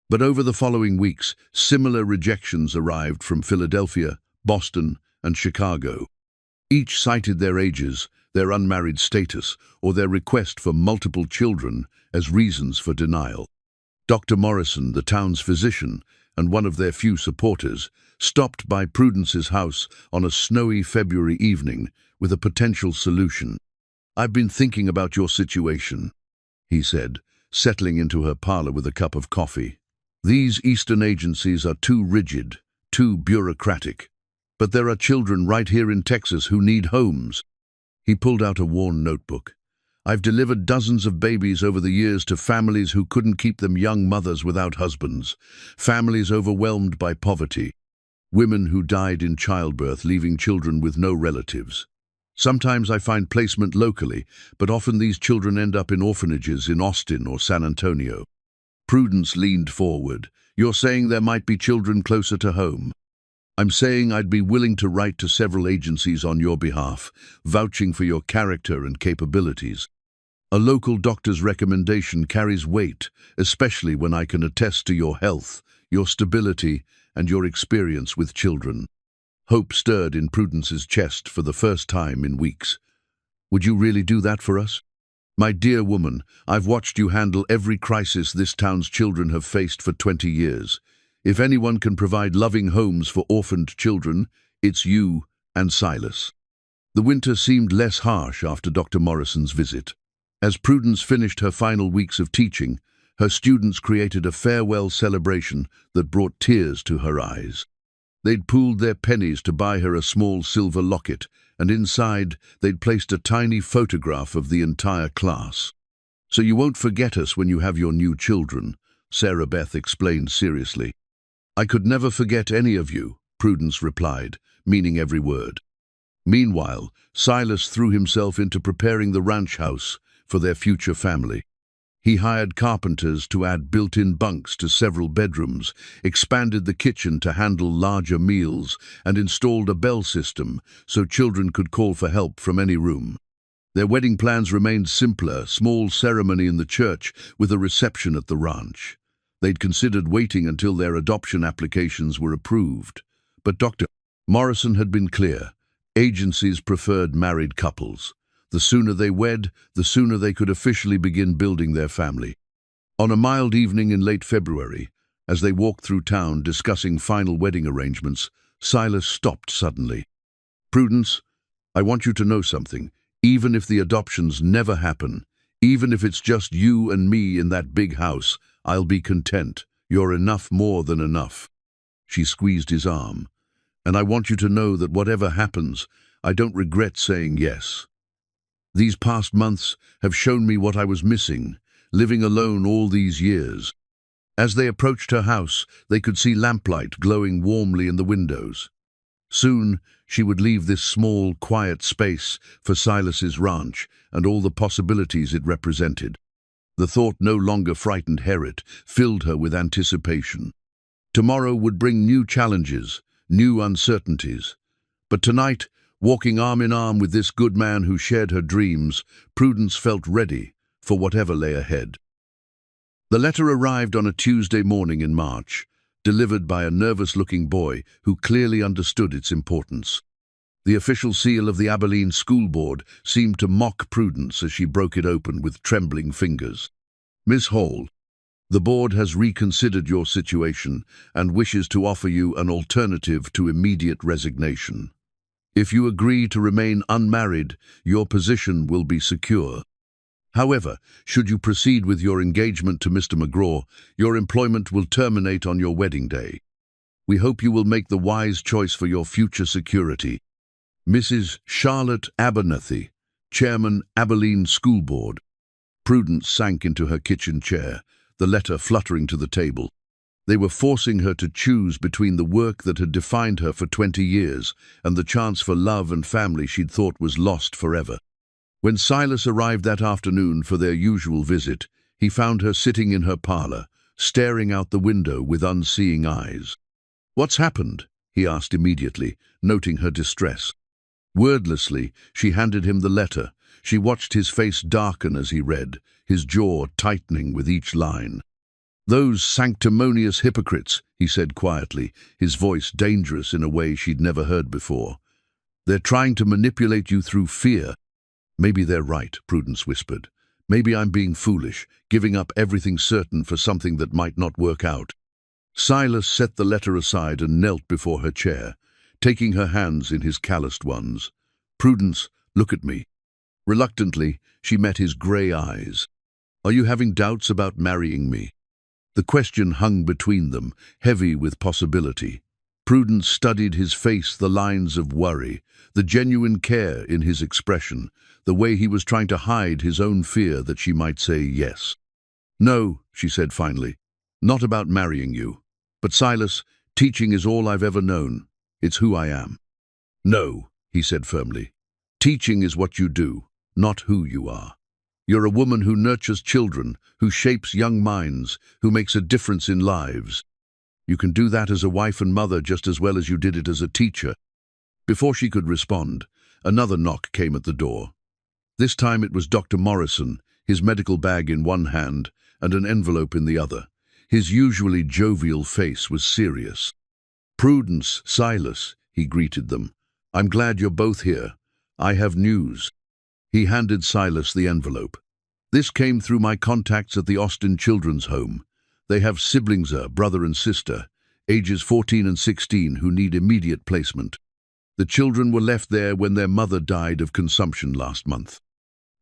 But over the following weeks, similar rejections arrived from Philadelphia, Boston, and Chicago. Each cited their ages, their unmarried status, or their request for multiple children as reasons for denial. Dr. Morrison, the town's physician, and one of their few supporters, stopped by Prudence's house on a snowy February evening with a potential solution. I've been thinking about your situation, he said, settling into her parlor with a cup of coffee. These Eastern agencies are too rigid, too bureaucratic. But there are children right here in Texas who need homes. He pulled out a worn notebook. I've delivered dozens of babies over the years to families who couldn't keep them, young mothers without husbands, families overwhelmed by poverty, women who died in childbirth, leaving children with no relatives. Sometimes I find placement locally, but often these children end up in orphanages in Austin or San Antonio. Prudence leaned forward. You're saying there might be children closer to home. I'm saying I'd be willing to write to several agencies on your behalf, vouching for your character and capabilities. A local doctor's recommendation carries weight, especially when I can attest to your health, your stability, and your experience with children. Hope stirred in Prudence's chest for the first time in weeks. Would you really do that for us? My dear woman, I've watched you handle every crisis this town's children have faced for 20 years. If anyone can provide loving homes for orphaned children, it's you and Silas. The winter seemed less harsh after Dr. Morrison's visit. As Prudence finished her final weeks of teaching, her students created a farewell celebration that brought tears to her eyes. They'd pooled their pennies to buy her a small silver locket, and inside they'd placed a tiny photograph of the entire class. So you won't forget us when you have your new children, Sarah Beth explained seriously. I could never forget any of you, Prudence replied, meaning every word. Meanwhile, Silas threw himself into preparing the ranch house for their future family. He hired carpenters to add built-in bunks to several bedrooms, expanded the kitchen to handle larger meals, and installed a bell system so children could call for help from any room. Their wedding plans remained simpler, small ceremony in the church with a reception at the ranch. They'd considered waiting until their adoption applications were approved. But Dr. Morrison had been clear. Agencies preferred married couples. The sooner they wed, the sooner they could officially begin building their family. On a mild evening in late February, as they walked through town discussing final wedding arrangements, Silas stopped suddenly. "Prudence, I want you to know something. Even if the adoptions never happen, even if it's just you and me in that big house, I'll be content. You're enough, more than enough." She squeezed his arm. "And I want you to know that whatever happens, I don't regret saying yes. These past months have shown me what I was missing, living alone all these years." As they approached her house, they could see lamplight glowing warmly in the windows. Soon, she would leave this small, quiet space for Silas's ranch and all the possibilities it represented. The thought no longer frightened Herritt, filled her with anticipation. Tomorrow would bring new challenges, new uncertainties. But tonight, walking arm in arm with this good man who shared her dreams, Prudence felt ready for whatever lay ahead. The letter arrived on a Tuesday morning in March, delivered by a nervous-looking boy who clearly understood its importance. The official seal of the Abilene School Board seemed to mock Prudence as she broke it open with trembling fingers. "Miss Hall, the board has reconsidered your situation and wishes to offer you an alternative to immediate resignation. If you agree to remain unmarried, your position will be secure. However, should you proceed with your engagement to Mr. McGraw, your employment will terminate on your wedding day. We hope you will make the wise choice for your future security. Mrs. Charlotte Abernathy, Chairman, Abilene School Board." Prudence sank into her kitchen chair, the letter fluttering to the table. They were forcing her to choose between the work that had defined her for 20 years and the chance for love and family she'd thought was lost forever. When Silas arrived that afternoon for their usual visit, he found her sitting in her parlor, staring out the window with unseeing eyes. "What's happened?" he asked immediately, noting her distress. Wordlessly, she handed him the letter. She watched his face darken as he read, his jaw tightening with each line. "Those sanctimonious hypocrites," he said quietly, his voice dangerous in a way she'd never heard before. "They're trying to manipulate you through fear." "Maybe they're right," Prudence whispered. "Maybe I'm being foolish, giving up everything certain for something that might not work out." Silas set the letter aside and knelt before her chair, taking her hands in his calloused ones. "Prudence, look at me." Reluctantly, she met his grey eyes. "Are you having doubts about marrying me?" The question hung between them, heavy with possibility. Prudence studied his face, the lines of worry, the genuine care in his expression, the way he was trying to hide his own fear that she might say yes. "No," she said finally, "not about marrying you. But Silas, teaching is all I've ever known. It's who I am." "No," he said firmly. "Teaching is what you do, not who you are. You're a woman who nurtures children, who shapes young minds, who makes a difference in lives. You can do that as a wife and mother just as well as you did it as a teacher." Before she could respond, another knock came at the door. This time it was Dr. Morrison, his medical bag in one hand and an envelope in the other. His usually jovial face was serious. "Prudence, Silas," he greeted them. "I'm glad you're both here. I have news." He handed Silas the envelope. "This came through my contacts at the Austin Children's Home. They have siblings, a brother and sister, ages 14 and 16, who need immediate placement. The children were left there when their mother died of consumption last month."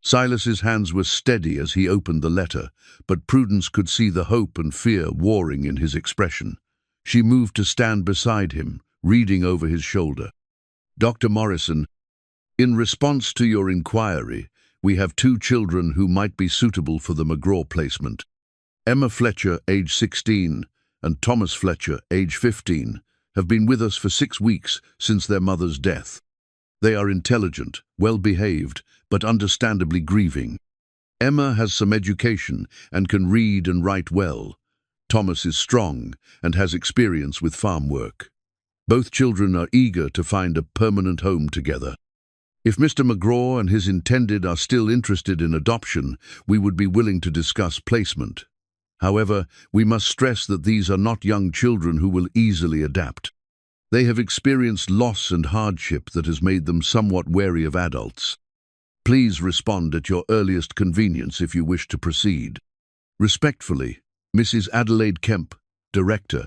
Silas's hands were steady as he opened the letter, but Prudence could see the hope and fear warring in his expression. She moved to stand beside him, reading over his shoulder. "Dr. Morrison, in response to your inquiry, we have 2 children who might be suitable for the McGraw placement. Emma Fletcher, age 16, and Thomas Fletcher, age 15, have been with us for 6 weeks since their mother's death. They are intelligent, well-behaved, but understandably grieving. Emma has some education and can read and write well. Thomas is strong and has experience with farm work. Both children are eager to find a permanent home together. If Mr. McGraw and his intended are still interested in adoption, we would be willing to discuss placement. However, we must stress that these are not young children who will easily adapt. They have experienced loss and hardship that has made them somewhat wary of adults. Please respond at your earliest convenience if you wish to proceed. Respectfully, Mrs. Adelaide Kemp, Director.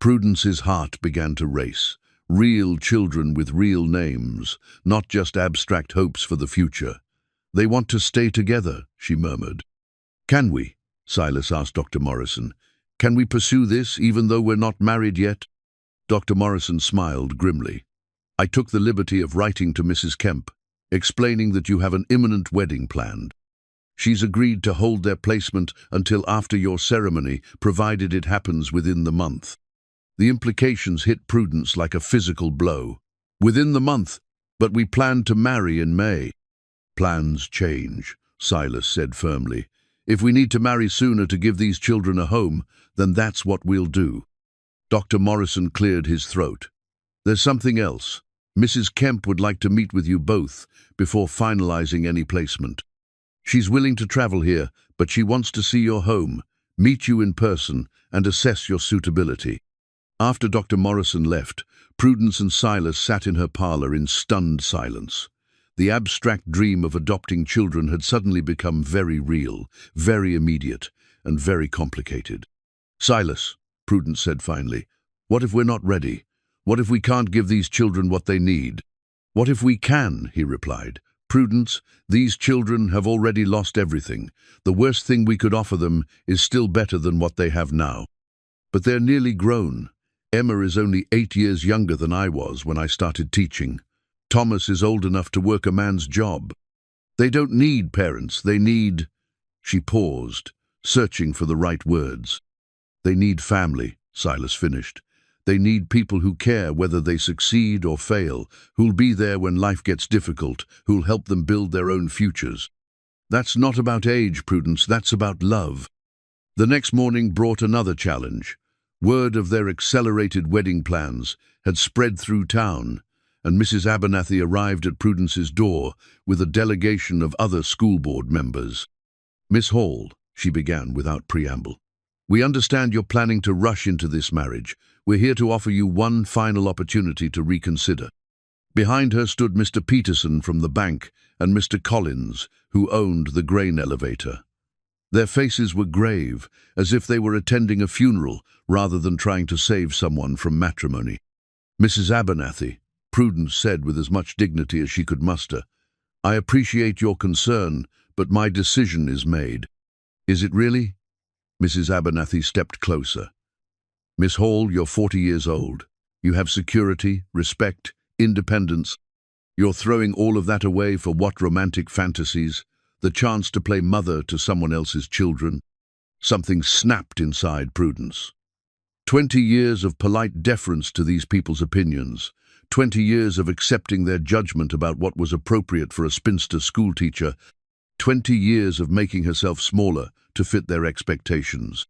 Prudence's heart began to race. Real children with real names, not just abstract hopes for the future. They want to stay together, she murmured. Can we? Silas asked Dr. Morrison. Can we pursue this even though we're not married yet? Dr. Morrison smiled grimly. I took the liberty of writing to Mrs. Kemp, explaining that you have an imminent wedding planned. She's agreed to hold their placement until after your ceremony, provided it happens within the month. The implications hit Prudence like a physical blow. Within the month, but we planned to marry in May. Plans change, Silas said firmly. If we need to marry sooner to give these children a home, then that's what we'll do. Dr. Morrison cleared his throat. There's something else. Mrs. Kemp would like to meet with you both before finalizing any placement. She's willing to travel here, but she wants to see your home, meet you in person, and assess your suitability. After Dr. Morrison left, Prudence and Silas sat in her parlor in stunned silence. The abstract dream of adopting children had suddenly become very real, very immediate, and very complicated. Silas, Prudence said finally, what if we're not ready? What if we can't give these children what they need? What if we can, he replied. Prudence, these children have already lost everything. The worst thing we could offer them is still better than what they have now. But they're nearly grown. Emma is only 8 years younger than I was when I started teaching. Thomas is old enough to work a man's job. They don't need parents, they need... She paused, searching for the right words. They need family, Silas finished. They need people who care whether they succeed or fail, who'll be there when life gets difficult, who'll help them build their own futures. That's not about age, Prudence, that's about love. The next morning brought another challenge. Word of their accelerated wedding plans had spread through town, and Mrs. Abernathy arrived at Prudence's door with a delegation of other school board members. Miss Hall, she began without preamble, we understand you're planning to rush into this marriage. We're here to offer you one final opportunity to reconsider. Behind her stood Mr. Peterson from the bank and Mr. Collins, who owned the grain elevator. Their faces were grave, as if they were attending a funeral rather than trying to save someone from matrimony. Mrs. Abernathy, Prudence said with as much dignity as she could muster, I appreciate your concern, but my decision is made. Is it really? Mrs. Abernathy stepped closer. Miss Hall, you're 40 years old. You have security, respect, independence. You're throwing all of that away for what romantic fantasies? The chance to play mother to someone else's children? Something snapped inside Prudence. 20 years of polite deference to these people's opinions. 20 years of accepting their judgment about what was appropriate for a spinster schoolteacher. 20 years of making herself smaller to fit their expectations.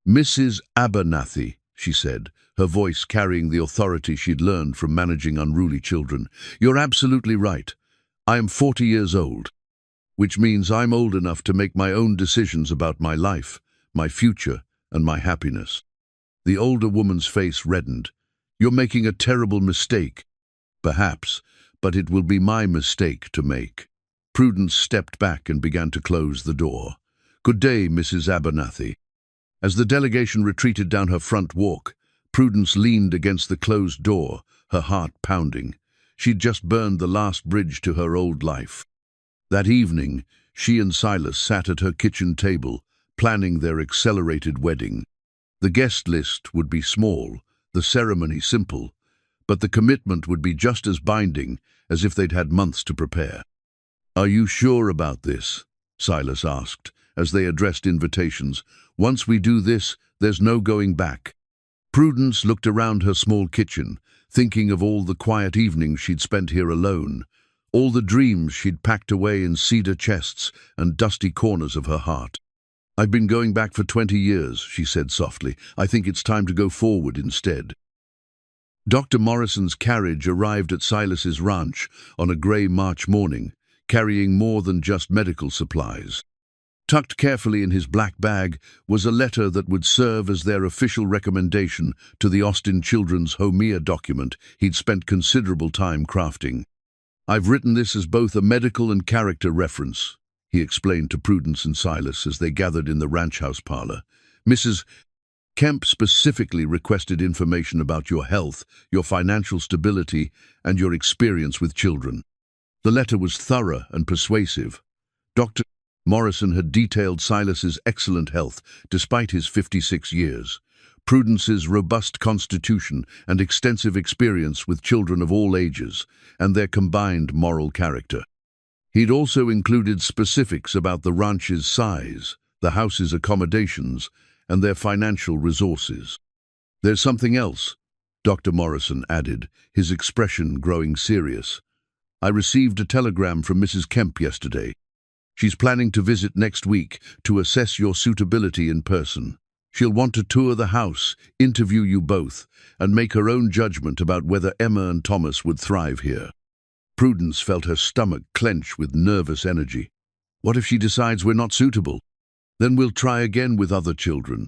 Mrs. Abernathy, she said, her voice carrying the authority she'd learned from managing unruly children. You're absolutely right. I am 40 years old, which means I'm old enough to make my own decisions about my life, my future, and my happiness. The older woman's face reddened. You're making a terrible mistake. Perhaps, but it will be my mistake to make. Prudence stepped back and began to close the door. Good day, Mrs. Abernathy. As the delegation retreated down her front walk, Prudence leaned against the closed door, her heart pounding. She'd just burned the last bridge to her old life. That evening, she and Silas sat at her kitchen table, planning their accelerated wedding. The guest list would be small, the ceremony simple, but the commitment would be just as binding as if they'd had months to prepare. Are you sure about this? Silas asked, as they addressed invitations. Once we do this, there's no going back. Prudence looked around her small kitchen, thinking of all the quiet evenings she'd spent here alone, all the dreams she'd packed away in cedar chests and dusty corners of her heart. "I've been going back for 20 years, she said softly. "I think it's time to go forward instead." Dr. Morrison's carriage arrived at Silas's ranch on a grey March morning, carrying more than just medical supplies. Tucked carefully in his black bag was a letter that would serve as their official recommendation to the Austin Children's Home document he'd spent considerable time crafting. "I've written this as both a medical and character reference," he explained to Prudence and Silas as they gathered in the ranch house parlor. "Mrs. Kemp specifically requested information about your health, your financial stability, and your experience with children." The letter was thorough and persuasive. Dr. Morrison had detailed Silas's excellent health despite his 56 years, Prudence's robust constitution and extensive experience with children of all ages, and their combined moral character. He'd also included specifics about the ranch's size, the house's accommodations, and their financial resources. "There's something else," Dr. Morrison added, his expression growing serious. "I received a telegram from Mrs. Kemp yesterday. She's planning to visit next week to assess your suitability in person. She'll want to tour the house, interview you both, and make her own judgment about whether Emma and Thomas would thrive here." Prudence felt her stomach clench with nervous energy. "What if she decides we're not suitable? Then we'll try again with other children,"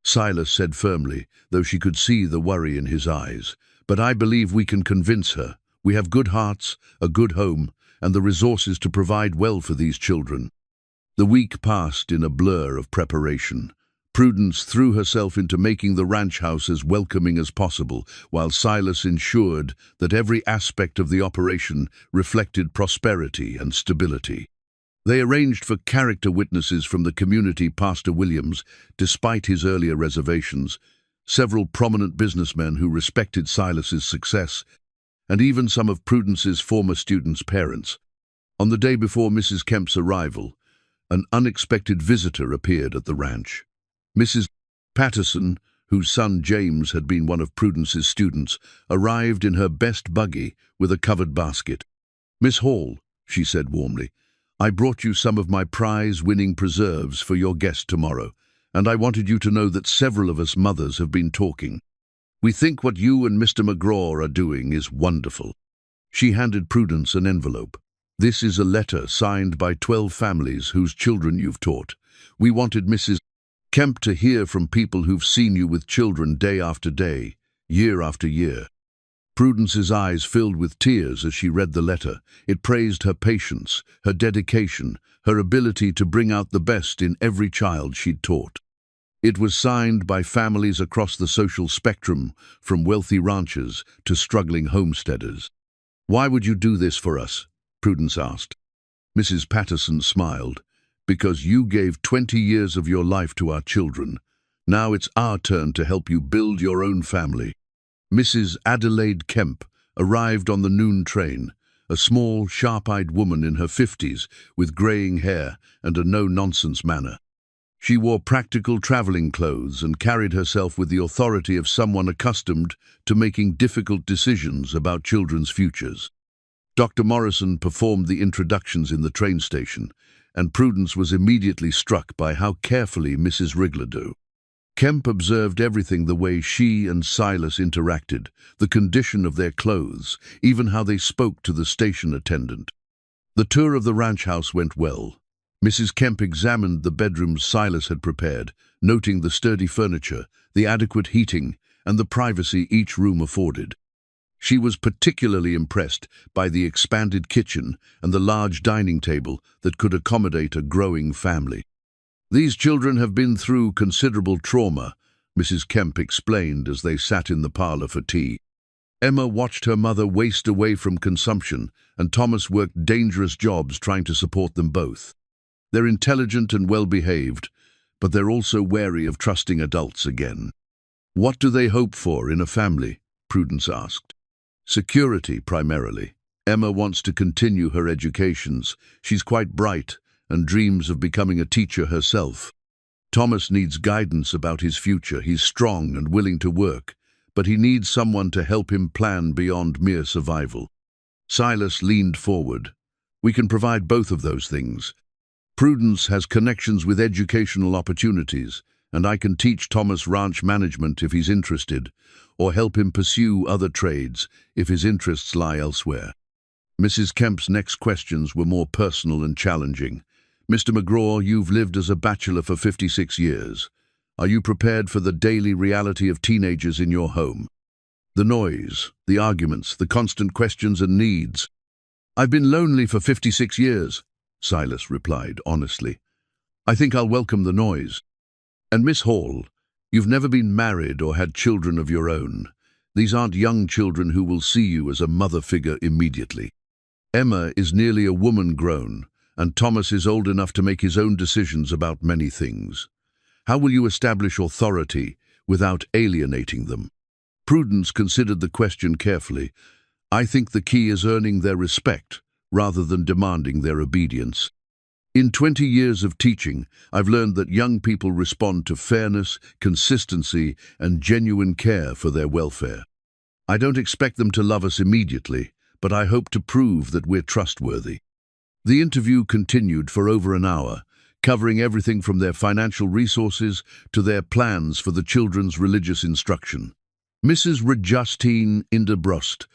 Silas said firmly, though she could see the worry in his eyes. "But I believe we can convince her. We have good hearts, a good home, and the resources to provide well for these children." The week passed in a blur of preparation. Prudence threw herself into making the ranch house as welcoming as possible, while Silas ensured that every aspect of the operation reflected prosperity and stability. They arranged for character witnesses from the community. Pastor Williams, despite his earlier reservations, several prominent businessmen who respected Silas's success, and even some of Prudence's former students' parents. On the day before Mrs. Kemp's arrival, an unexpected visitor appeared at the ranch. Mrs. Patterson, whose son James had been one of Prudence's students, arrived in her best buggy with a covered basket. "Miss Hall," she said warmly, "I brought you some of my prize-winning preserves for your guest tomorrow, and I wanted you to know that several of us mothers have been talking. We think what you and Mr. McGraw are doing is wonderful." She handed Prudence an envelope. "This is a letter signed by 12 families whose children you've taught. We wanted Mrs. Kemp to hear from people who've seen you with children day after day, year after year." Prudence's eyes filled with tears as she read the letter. It praised her patience, her dedication, her ability to bring out the best in every child she'd taught. It was signed by families across the social spectrum, from wealthy ranchers to struggling homesteaders. "Why would you do this for us?" Prudence asked. Mrs. Patterson smiled. "Because you gave 20 years of your life to our children. Now it's our turn to help you build your own family." Mrs. Adelaide Kemp arrived on the noon train, a small, sharp-eyed woman in her 50s with graying hair and a no-nonsense manner. She wore practical traveling clothes and carried herself with the authority of someone accustomed to making difficult decisions about children's futures. Dr. Morrison performed the introductions in the train station, and Prudence was immediately struck by how carefully Mrs. Rigledo. Kemp observed everything, the way she and Silas interacted, the condition of their clothes, even how they spoke to the station attendant. The tour of the ranch house went well. Mrs. Kemp examined the bedrooms Silas had prepared, noting the sturdy furniture, the adequate heating, and the privacy each room afforded. She was particularly impressed by the expanded kitchen and the large dining table that could accommodate a growing family. "These children have been through considerable trauma," Mrs. Kemp explained as they sat in the parlor for tea. "Emma watched her mother waste away from consumption, and Thomas worked dangerous jobs trying to support them both. They're intelligent and well-behaved, but they're also wary of trusting adults again." "What do they hope for in a family?" Prudence asked. "Security, primarily. Emma wants to continue her educations. She's quite bright and dreams of becoming a teacher herself. Thomas needs guidance about his future. He's strong and willing to work, but he needs someone to help him plan beyond mere survival." Silas leaned forward. We can provide both of those things. Prudence has connections with educational opportunities, and I can teach Thomas ranch management if he's interested, or help him pursue other trades if his interests lie elsewhere. Mrs. Kemp's next questions were more personal and challenging. Mr. McGraw, you've lived as a bachelor for 56 years. Are you prepared for the daily reality of teenagers in your home? The noise, the arguments, the constant questions and needs. I've been lonely for 56 years, Silas replied honestly. I think I'll welcome the noise. And Miss Hall, you've never been married or had children of your own. These aren't young children who will see you as a mother figure immediately. Emma is nearly a woman grown, and Thomas is old enough to make his own decisions about many things. How will you establish authority without alienating them? Prudence considered the question carefully. I think the key is earning their respect rather than demanding their obedience. In 20 years of teaching, I've learned that young people respond to fairness, consistency, and genuine care for their welfare. I don't expect them to love us immediately, but I hope to prove that we're trustworthy. The interview continued for over an hour, covering everything from their financial resources to their plans for the children's religious instruction. Mrs. Justine Inderbrost.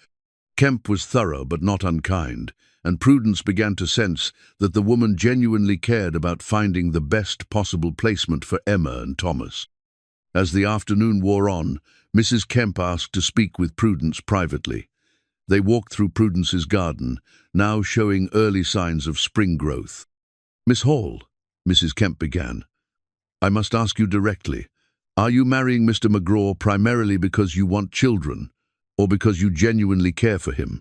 Kemp was thorough but not unkind, and Prudence began to sense that the woman genuinely cared about finding the best possible placement for Emma and Thomas. As the afternoon wore on, Mrs. Kemp asked to speak with Prudence privately. They walked through Prudence's garden, now showing early signs of spring growth. Miss Hall, Mrs. Kemp began, I must ask you directly, are you marrying Mr. McGraw primarily because you want children, or because you genuinely care for him?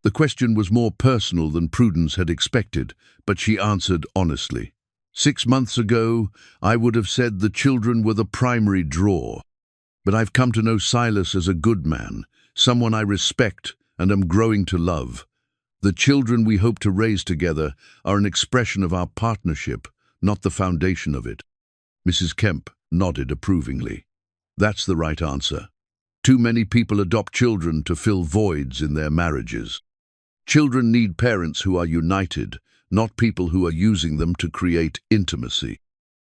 The question was more personal than Prudence had expected, but she answered honestly. 6 months ago, I would have said the children were the primary draw. But I've come to know Silas as a good man, someone I respect and am growing to love. The children we hope to raise together are an expression of our partnership, not the foundation of it. Mrs. Kemp nodded approvingly. That's the right answer. Too many people adopt children to fill voids in their marriages. Children need parents who are united, not people who are using them to create intimacy.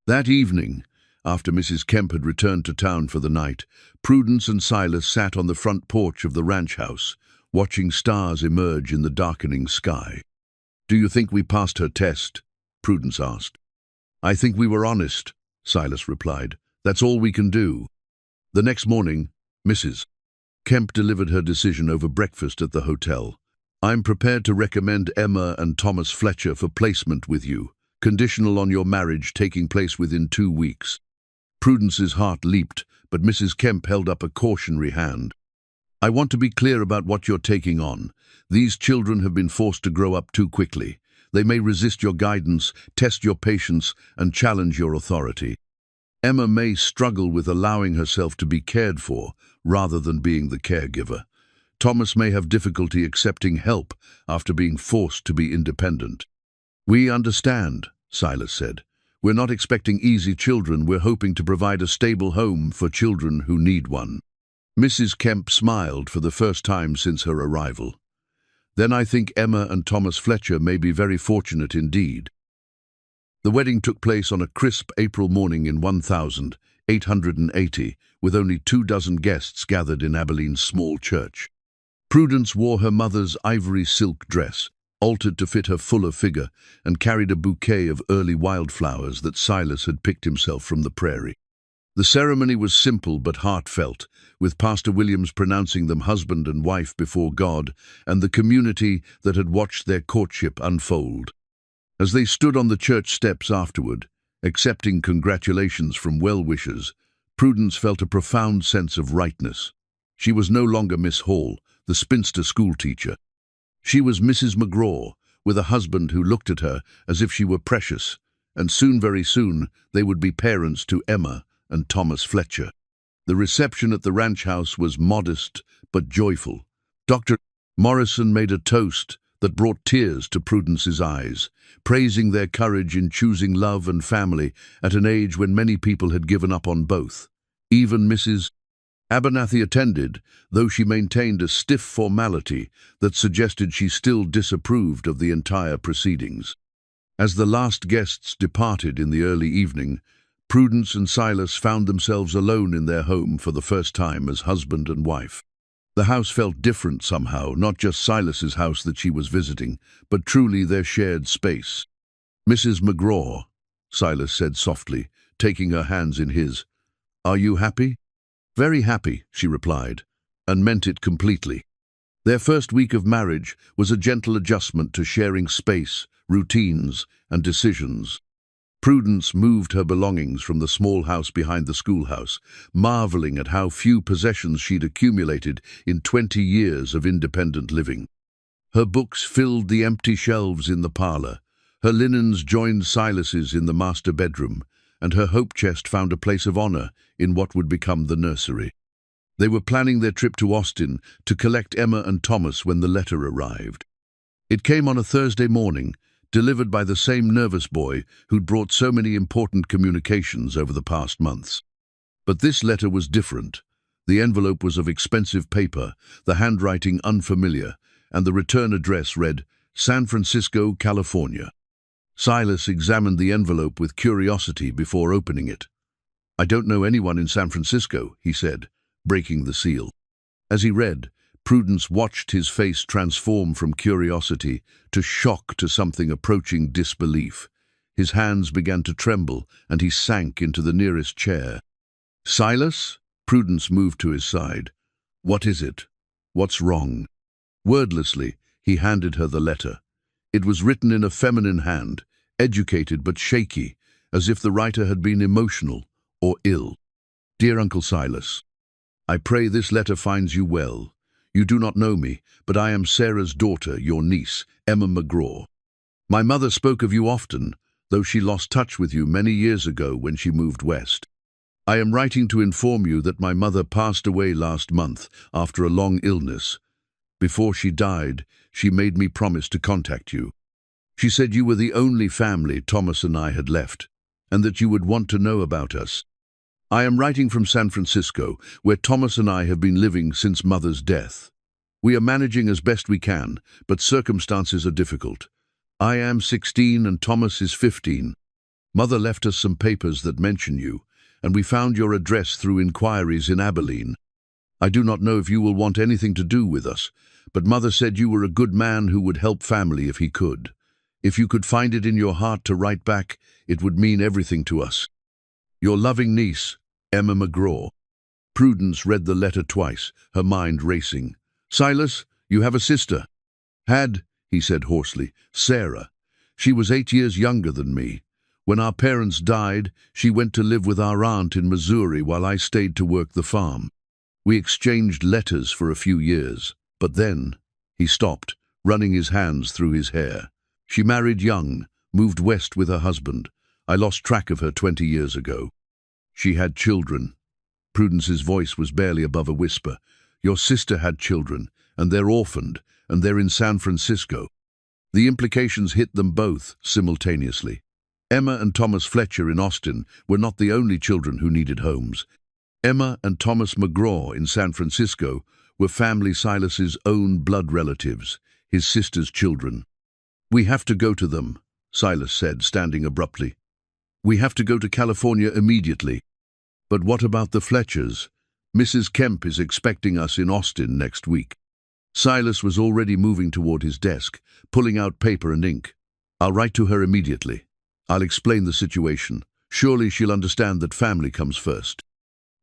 That evening, after Mrs. Kemp had returned to town for the night, Prudence and Silas sat on the front porch of the ranch house, watching stars emerge in the darkening sky. Do you think we passed her test? Prudence asked. I think we were honest, Silas replied. That's all we can do. The next morning, Mrs. Kemp delivered her decision over breakfast at the hotel. I'm prepared to recommend Emma and Thomas Fletcher for placement with you, conditional on your marriage taking place within 2 weeks. Prudence's heart leaped, but Mrs. Kemp held up a cautionary hand. I want to be clear about what you're taking on. These children have been forced to grow up too quickly. They may resist your guidance, test your patience, and challenge your authority. Emma may struggle with allowing herself to be cared for rather than being the caregiver. Thomas may have difficulty accepting help after being forced to be independent. We understand, Silas said. We're not expecting easy children. We're hoping to provide a stable home for children who need one. Mrs. Kemp smiled for the first time since her arrival. Then I think Emma and Thomas Fletcher may be very fortunate indeed. The wedding took place on a crisp April morning in 1880, with only 24 guests gathered in Abilene's small church. Prudence wore her mother's ivory silk dress, altered to fit her fuller figure, and carried a bouquet of early wildflowers that Silas had picked himself from the prairie. The ceremony was simple but heartfelt, with Pastor Williams pronouncing them husband and wife before God and the community that had watched their courtship unfold. As they stood on the church steps afterward, accepting congratulations from well-wishers, Prudence felt a profound sense of rightness. She was no longer Miss Hall, the spinster schoolteacher. She was Mrs. McGraw, with a husband who looked at her as if she were precious, and very soon, they would be parents to Emma and Thomas Fletcher. The reception at the ranch house was modest but joyful. Dr. Morrison made a toast that brought tears to Prudence's eyes, praising their courage in choosing love and family at an age when many people had given up on both. Even Mrs. Abernathy attended, though she maintained a stiff formality that suggested she still disapproved of the entire proceedings. As the last guests departed in the early evening, Prudence and Silas found themselves alone in their home for the first time as husband and wife. The house felt different somehow, not just Silas's house that she was visiting, but truly their shared space. "Mrs. McGraw," Silas said softly, taking her hands in his, "are you happy?" "Very happy," she replied, and meant it completely. Their first week of marriage was a gentle adjustment to sharing space, routines, and decisions. Prudence moved her belongings from the small house behind the schoolhouse, marveling at how few possessions she'd accumulated in 20 years of independent living. Her books filled the empty shelves in the parlor, her linens joined Silas's in the master bedroom, and her hope chest found a place of honor in what would become the nursery. They were planning their trip to Austin to collect Emma and Thomas when the letter arrived. It came on a Thursday morning, delivered by the same nervous boy who'd brought so many important communications over the past months. But this letter was different. The envelope was of expensive paper, the handwriting unfamiliar, and the return address read, San Francisco, California. Silas examined the envelope with curiosity before opening it. "I don't know anyone in San Francisco," he said, breaking the seal. As he read, Prudence watched his face transform from curiosity to shock to something approaching disbelief. His hands began to tremble, and he sank into the nearest chair. "Silas?" Prudence moved to his side. "What is it? What's wrong?" Wordlessly, he handed her the letter. It was written in a feminine hand, educated but shaky, as if the writer had been emotional or ill. "Dear Uncle Silas, I pray this letter finds you well. You do not know me, but I am Sarah's daughter, your niece, Emma McGraw. My mother spoke of you often, though she lost touch with you many years ago when she moved west. I am writing to inform you that my mother passed away last month after a long illness. Before she died, she made me promise to contact you. She said you were the only family Thomas and I had left, and that you would want to know about us. I am writing from San Francisco, where Thomas and I have been living since Mother's death. We are managing as best we can, but circumstances are difficult. I am 16 and Thomas is 15. Mother left us some papers that mention you, and we found your address through inquiries in Abilene. I do not know if you will want anything to do with us, but Mother said you were a good man who would help family if he could. If you could find it in your heart to write back, it would mean everything to us. Your loving niece, Emma McGraw." Prudence read the letter twice, her mind racing. "Silas, you have a sister." "Had," he said hoarsely, "Sarah. She was 8 years younger than me. When our parents died, she went to live with our aunt in Missouri while I stayed to work the farm. We exchanged letters for a few years, but then," he stopped, running his hands through his hair. "She married young, moved west with her husband. I lost track of her 20 years ago. She had children." Prudence's voice was barely above a whisper. "Your sister had children, and they're orphaned, and they're in San Francisco." The implications hit them both simultaneously. Emma and Thomas Fletcher in Austin were not the only children who needed homes. Emma and Thomas McGraw in San Francisco were family Silas's own blood relatives, his sister's children. "We have to go to them," Silas said, standing abruptly. "We have to go to California immediately." "But what about the Fletchers? Mrs. Kemp is expecting us in Austin next week." Silas was already moving toward his desk, pulling out paper and ink. "I'll write to her immediately. I'll explain the situation. Surely she'll understand that family comes first."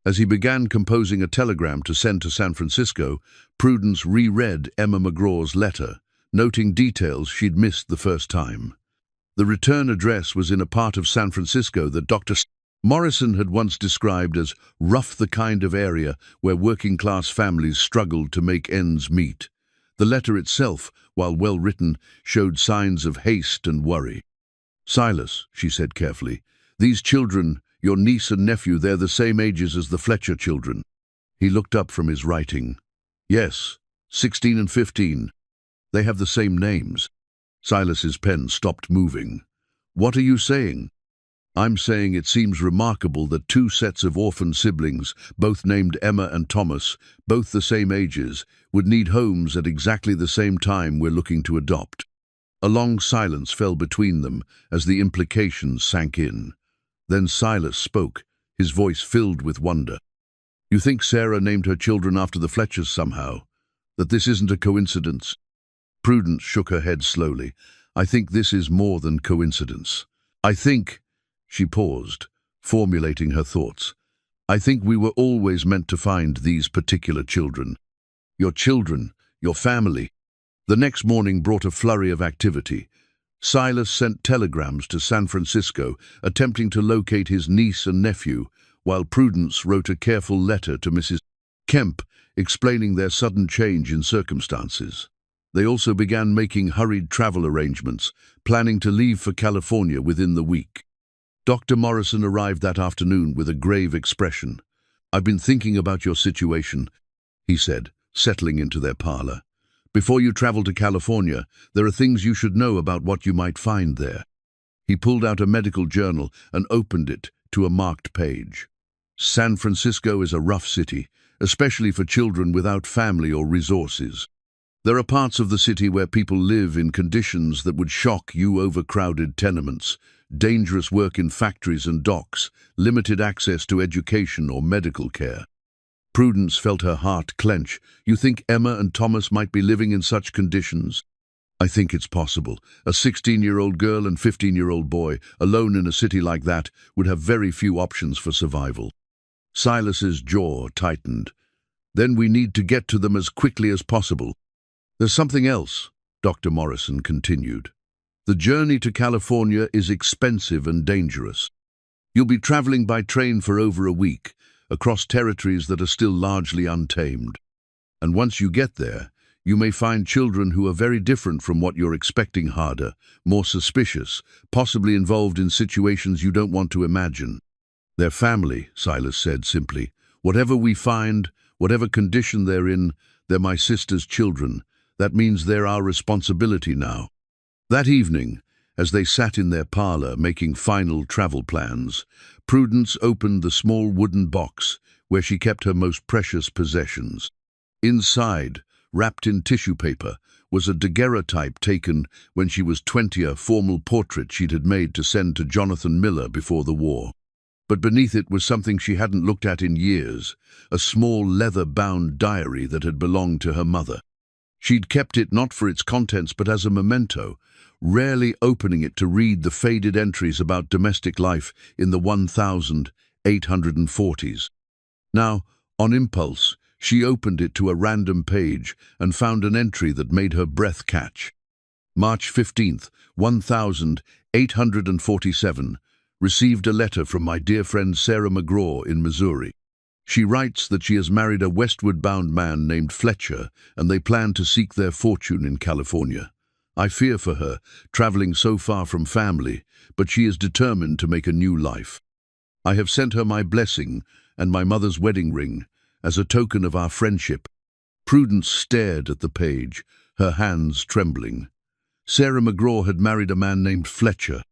As he began composing a telegram to send to San Francisco, Prudence reread Emma McGraw's letter, noting details she'd missed the first time. The return address was in a part of San Francisco that Dr. Morrison had once described as rough, the kind of area where working-class families struggled to make ends meet. The letter itself, while well-written, showed signs of haste and worry. "Silas," she said carefully, "these children, your niece and nephew, they're the same ages as the Fletcher children." He looked up from his writing. "Yes, 16 and 15. They have the same names." Silas's pen stopped moving. "What are you saying?" I'm saying it seems remarkable that two sets of orphan siblings, both named Emma and Thomas, both the same ages, would need homes at exactly the same time we're looking to adopt. A long silence fell between them as the implications sank in. Then Silas spoke, his voice filled with wonder. You think Sarah named her children after the Fletchers somehow? That this isn't a coincidence? Prudence shook her head slowly. I think this is more than coincidence. I think, she paused, formulating her thoughts. I think we were always meant to find these particular children. Your family. The next morning brought a flurry of activity. Silas sent telegrams to San Francisco, attempting to locate his niece and nephew, while Prudence wrote a careful letter to Mrs. Kemp, explaining their sudden change in circumstances. They also began making hurried travel arrangements, planning to leave for California within the week. Dr. Morrison arrived that afternoon with a grave expression. I've been thinking about your situation, he said, settling into their parlor. Before you travel to California, there are things you should know about what you might find there. He pulled out a medical journal and opened it to a marked page. San Francisco is a rough city, especially for children without family or resources. There are parts of the city where people live in conditions that would shock you: overcrowded tenements, dangerous work in factories and docks, limited access to education or medical care. Prudence felt her heart clench. You think Emma and Thomas might be living in such conditions? I think it's possible. A 16-year-old girl and 15-year-old boy, alone in a city like that, would have very few options for survival. Silas's jaw tightened. Then we need to get to them as quickly as possible. There's something else, Dr. Morrison continued. The journey to California is expensive and dangerous. You'll be traveling by train for over a week, across territories that are still largely untamed. And once you get there, you may find children who are very different from what you're expecting: harder, more suspicious, possibly involved in situations you don't want to imagine. Their family, Silas said simply. Whatever we find, whatever condition they're in, they're my sister's children. That means they're our responsibility now. That evening, as they sat in their parlor making final travel plans, Prudence opened the small wooden box where she kept her most precious possessions. Inside, wrapped in tissue paper, was a daguerreotype taken when she was 20, a formal portrait she'd had made to send to Jonathan Miller before the war. But beneath it was something she hadn't looked at in years, a small leather-bound diary that had belonged to her mother. She'd kept it not for its contents but as a memento, rarely opening it to read the faded entries about domestic life in the 1840s. Now, on impulse, she opened it to a random page and found an entry that made her breath catch. March 15th, 1847, received a letter from my dear friend Sarah McGraw in Missouri. She writes that she has married a westward-bound man named Fletcher, and they plan to seek their fortune in California. I fear for her, traveling so far from family, but she is determined to make a new life. I have sent her my blessing and my mother's wedding ring as a token of our friendship. Prudence stared at the page, her hands trembling. Sarah McGraw had married a man named Fletcher.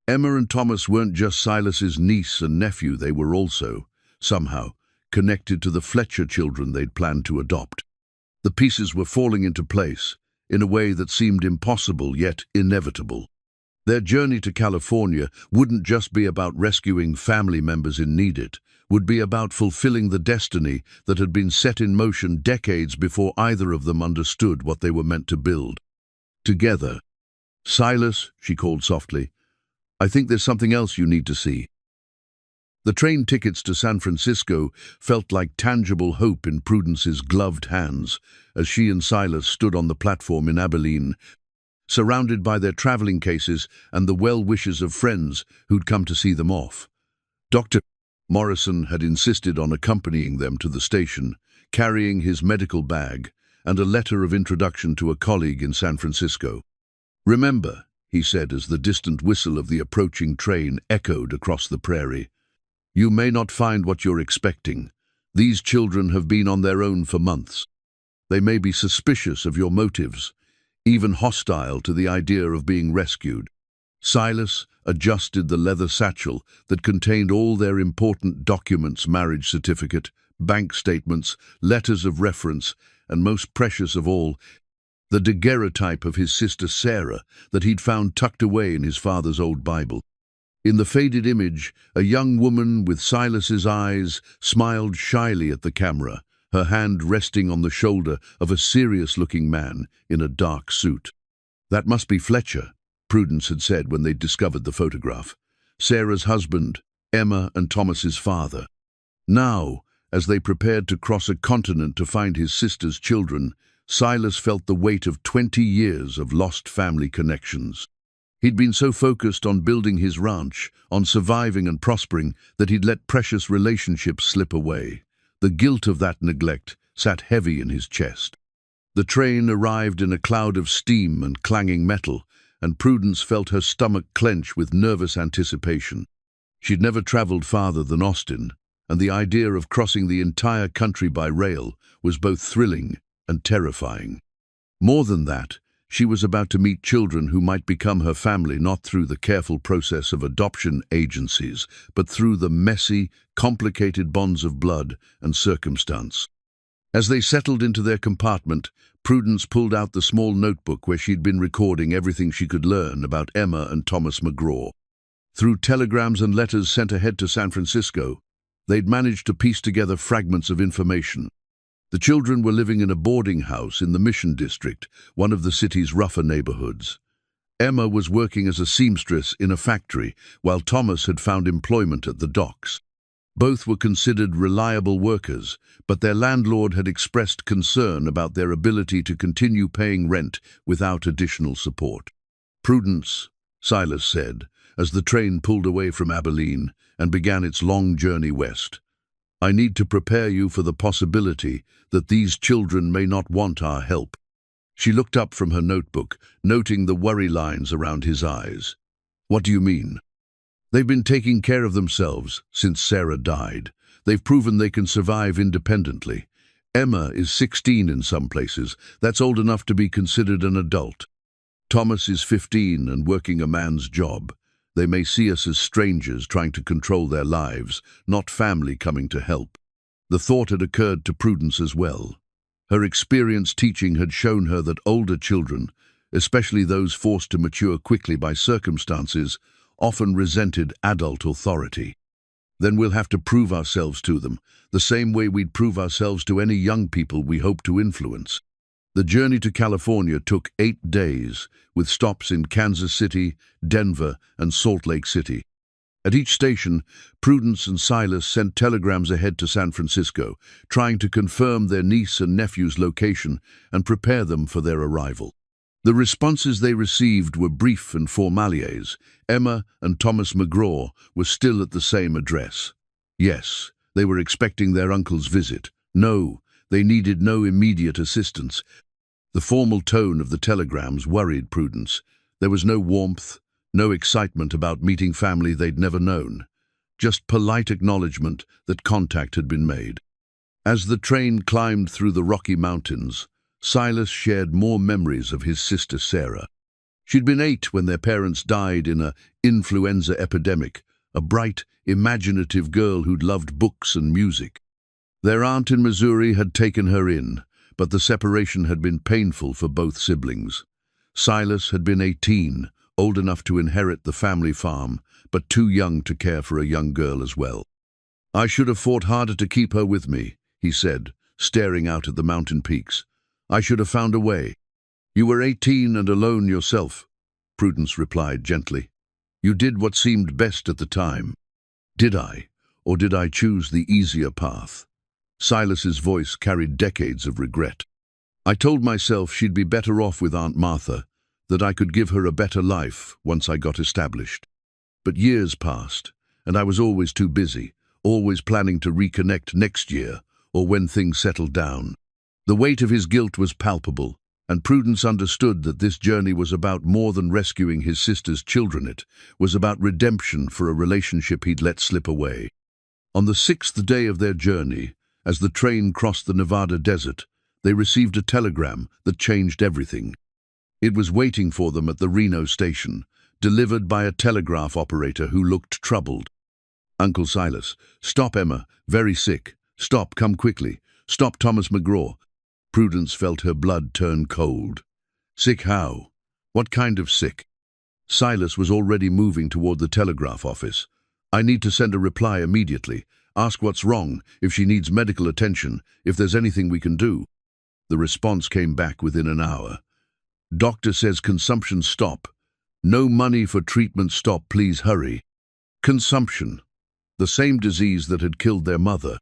Emma and Thomas weren't just Silas's niece and nephew, they were also, somehow, connected to the Fletcher children they'd planned to adopt. The pieces were falling into place, in a way that seemed impossible yet inevitable. Their journey to California wouldn't just be about rescuing family members in need, it would be about fulfilling the destiny that had been set in motion decades before either of them understood what they were meant to build. Together. Silas, she called softly, I think there's something else you need to see. The train tickets to San Francisco felt like tangible hope in Prudence's gloved hands as she and Silas stood on the platform in Abilene, surrounded by their traveling cases and the well-wishes of friends who'd come to see them off. Dr. Morrison had insisted on accompanying them to the station, carrying his medical bag and a letter of introduction to a colleague in San Francisco. Remember, he said as the distant whistle of the approaching train echoed across the prairie, you may not find what you're expecting. These children have been on their own for months. They may be suspicious of your motives, even hostile to the idea of being rescued. Silas adjusted the leather satchel that contained all their important documents, marriage certificate, bank statements, letters of reference, and most precious of all, the daguerreotype of his sister Sarah that he'd found tucked away in his father's old Bible. In the faded image, a young woman with Silas's eyes smiled shyly at the camera, her hand resting on the shoulder of a serious-looking man in a dark suit. "That must be Fletcher," Prudence had said when they'd discovered the photograph. Sarah's husband, Emma and Thomas's father. Now, as they prepared to cross a continent to find his sister's children, Silas felt the weight of 20 years of lost family connections. He'd been so focused on building his ranch, on surviving and prospering, that he'd let precious relationships slip away. The guilt of that neglect sat heavy in his chest. The train arrived in a cloud of steam and clanging metal, and Prudence felt her stomach clench with nervous anticipation. She'd never traveled farther than Austin, and the idea of crossing the entire country by rail was both thrilling and terrifying. More than that, she was about to meet children who might become her family not through the careful process of adoption agencies, but through the messy, complicated bonds of blood and circumstance. As they settled into their compartment, Prudence pulled out the small notebook where she'd been recording everything she could learn about Emma and Thomas McGraw. Through telegrams and letters sent ahead to San Francisco, they'd managed to piece together fragments of information. The children were living in a boarding house in the Mission District, one of the city's rougher neighborhoods. Emma was working as a seamstress in a factory, while Thomas had found employment at the docks. Both were considered reliable workers, but their landlord had expressed concern about their ability to continue paying rent without additional support. "Prudence," Silas said, as the train pulled away from Abilene and began its long journey west, "I need to prepare you for the possibility that these children may not want our help." She looked up from her notebook, noting the worry lines around his eyes. "What do you mean?" "They've been taking care of themselves since Sarah died. They've proven they can survive independently. Emma is 16 in some places. That's old enough to be considered an adult. Thomas is 15 and working a man's job. They may see us as strangers trying to control their lives, not family coming to help." The thought had occurred to Prudence as well. Her experience teaching had shown her that older children, especially those forced to mature quickly by circumstances, often resented adult authority. "Then we'll have to prove ourselves to them, the same way we'd prove ourselves to any young people we hope to influence." The journey to California took 8 days, with stops in Kansas City, Denver, and Salt Lake City. At each station, Prudence and Silas sent telegrams ahead to San Francisco, trying to confirm their niece and nephew's location and prepare them for their arrival. The responses they received were brief and formalities. Emma and Thomas McGraw were still at the same address. Yes, they were expecting their uncle's visit. No, they needed no immediate assistance. The formal tone of the telegrams worried Prudence. There was no warmth, no excitement about meeting family they'd never known. Just polite acknowledgement that contact had been made. As the train climbed through the Rocky Mountains, Silas shared more memories of his sister Sarah. She'd been 8 when their parents died in an influenza epidemic, a bright, imaginative girl who'd loved books and music. Their aunt in Missouri had taken her in, but the separation had been painful for both siblings. Silas had been 18, old enough to inherit the family farm, but too young to care for a young girl as well. "I should have fought harder to keep her with me," he said, staring out at the mountain peaks. "I should have found a way." "You were 18 and alone yourself," Prudence replied gently. "You did what seemed best at the time." "Did I? Or did I choose the easier path?" Silas's voice carried decades of regret. "I told myself she'd be better off with Aunt Martha, that I could give her a better life once I got established. But years passed, and I was always too busy, always planning to reconnect next year or when things settled down." The weight of his guilt was palpable, and Prudence understood that this journey was about more than rescuing his sister's children. It was about redemption for a relationship he'd let slip away. On the 6th day of their journey, as the train crossed the Nevada desert, they received a telegram that changed everything. It was waiting for them at the Reno station, delivered by a telegraph operator who looked troubled. Uncle Silas, "Stop, Emma, very sick. Stop, come quickly. Stop, Thomas McGraw." Prudence felt her blood turn cold. Sick how? What kind of sick? Silas was already moving toward the telegraph office. "I need to send a reply immediately. Ask what's wrong, if she needs medical attention, if there's anything we can do." The response came back within an hour. "Doctor says consumption stop. No money for treatment stop, please hurry." Consumption. The same disease that had killed their mother.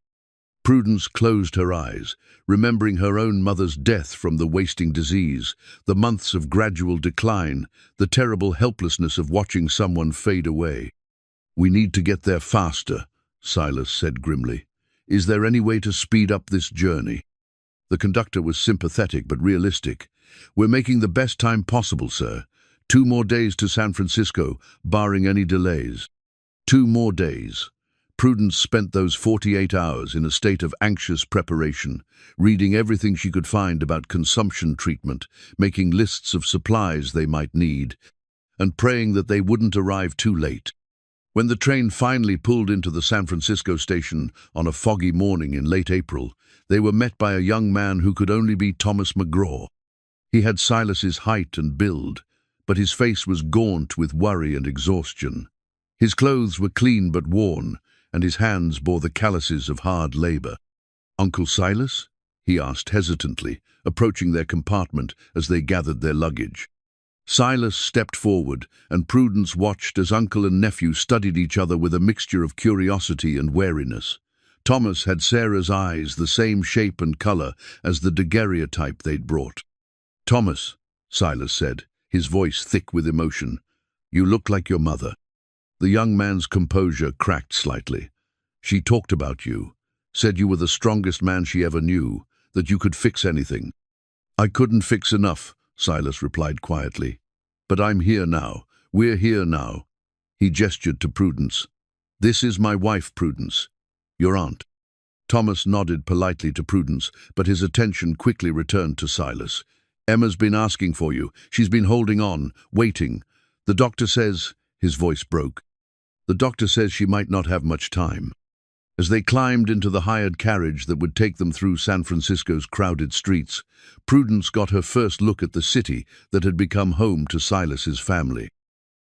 Prudence closed her eyes, remembering her own mother's death from the wasting disease, the months of gradual decline, the terrible helplessness of watching someone fade away. "We need to get there faster," Silas said grimly. "Is there any way to speed up this journey?" The conductor was sympathetic but realistic. "We're making the best time possible, sir. 2 more days to San Francisco, barring any delays." 2 more days. Prudence spent those 48 hours in a state of anxious preparation, reading everything she could find about consumption treatment, making lists of supplies they might need, and praying that they wouldn't arrive too late. When the train finally pulled into the San Francisco station on a foggy morning in late April, they were met by a young man who could only be Thomas McGraw. He had Silas's height and build, but his face was gaunt with worry and exhaustion. His clothes were clean but worn, and his hands bore the calluses of hard labor. "Uncle Silas?" he asked hesitantly, approaching their compartment as they gathered their luggage. Silas stepped forward, and Prudence watched as uncle and nephew studied each other with a mixture of curiosity and wariness. Thomas had Sarah's eyes, the same shape and color as the daguerreotype they'd brought. "Thomas," Silas said, his voice thick with emotion, "you look like your mother." The young man's composure cracked slightly. "She talked about you, said you were the strongest man she ever knew, that you could fix anything." "I couldn't fix enough," Silas replied quietly. "But I'm here now. We're here now." He gestured to Prudence. "This is my wife, Prudence. Your aunt." Thomas nodded politely to Prudence, but his attention quickly returned to Silas. "Emma's been asking for you. She's been holding on, waiting. The doctor says—" His voice broke. "The doctor says she might not have much time." As they climbed into the hired carriage that would take them through San Francisco's crowded streets, Prudence got her first look at the city that had become home to Silas's family.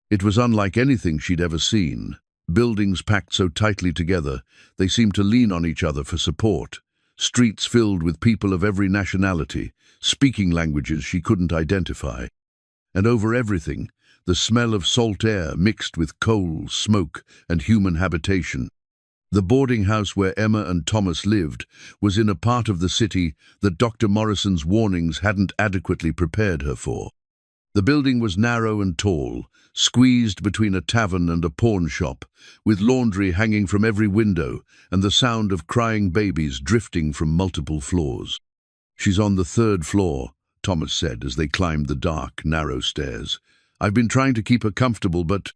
It was unlike anything she'd ever seen. Buildings packed so tightly together, they seemed to lean on each other for support. Streets filled with people of every nationality, speaking languages she couldn't identify. And over everything, the smell of salt air mixed with coal, smoke, and human habitation. The boarding house where Emma and Thomas lived was in a part of the city that Dr. Morrison's warnings hadn't adequately prepared her for. The building was narrow and tall, squeezed between a tavern and a pawn shop, with laundry hanging from every window and the sound of crying babies drifting from multiple floors. "She's on the 3rd floor," Thomas said as they climbed the dark, narrow stairs. "I've been trying to keep her comfortable, but—"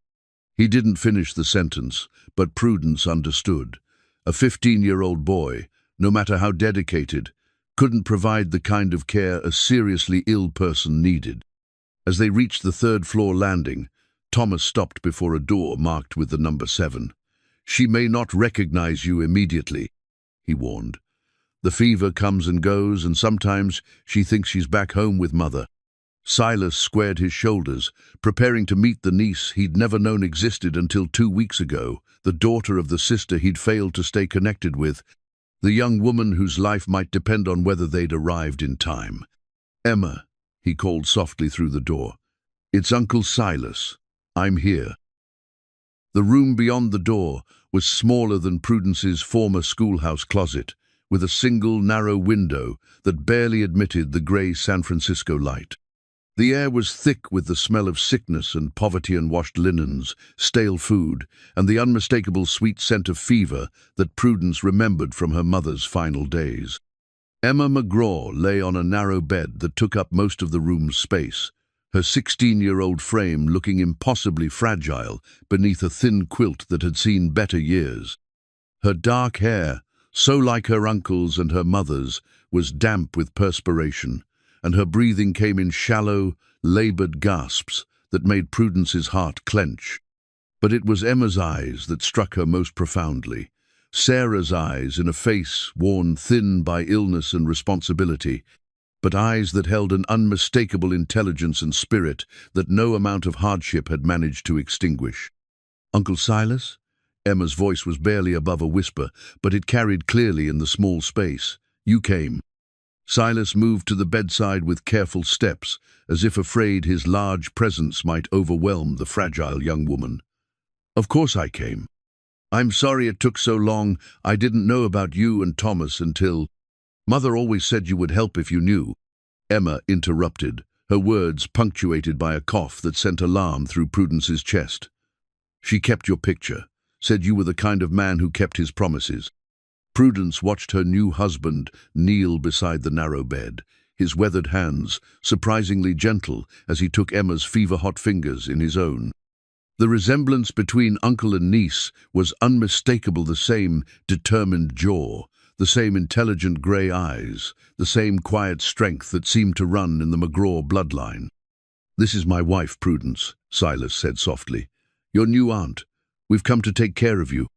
He didn't finish the sentence, but Prudence understood. A 15-year-old boy, no matter how dedicated, couldn't provide the kind of care a seriously ill person needed. As they reached the 3rd-floor landing, Thomas stopped before a door marked with the number 7. "She may not recognize you immediately," he warned. "The fever comes and goes, and sometimes she thinks she's back home with mother." Silas squared his shoulders, preparing to meet the niece he'd never known existed until 2 weeks ago, the daughter of the sister he'd failed to stay connected with, the young woman whose life might depend on whether they'd arrived in time. "Emma," he called softly through the door. "It's Uncle Silas. I'm here." The room beyond the door was smaller than Prudence's former schoolhouse closet, with a single narrow window that barely admitted the grey San Francisco light. The air was thick with the smell of sickness and poverty-and-washed linens, stale food, and the unmistakable sweet scent of fever that Prudence remembered from her mother's final days. Emma McGraw lay on a narrow bed that took up most of the room's space, her 16-year-old frame looking impossibly fragile beneath a thin quilt that had seen better years. Her dark hair, so like her uncle's and her mother's, was damp with perspiration, and her breathing came in shallow, labored gasps that made Prudence's heart clench. But it was Emma's eyes that struck her most profoundly. Sarah's eyes in a face worn thin by illness and responsibility, but eyes that held an unmistakable intelligence and spirit that no amount of hardship had managed to extinguish. "Uncle Silas?" Emma's voice was barely above a whisper, but it carried clearly in the small space. "You came." Silas moved to the bedside with careful steps, as if afraid his large presence might overwhelm the fragile young woman. "Of course I came. I'm sorry it took so long. I didn't know about you and Thomas until— Mother always said you would help if you knew." Emma interrupted, her words punctuated by a cough that sent alarm through Prudence's chest. "She kept your picture, said you were the kind of man who kept his promises." Prudence watched her new husband kneel beside the narrow bed, his weathered hands surprisingly gentle as he took Emma's fever-hot fingers in his own. The resemblance between uncle and niece was unmistakable, the same determined jaw, the same intelligent grey eyes, the same quiet strength that seemed to run in the McGraw bloodline. "This is my wife, Prudence," Silas said softly. "Your new aunt. We've come to take care of you."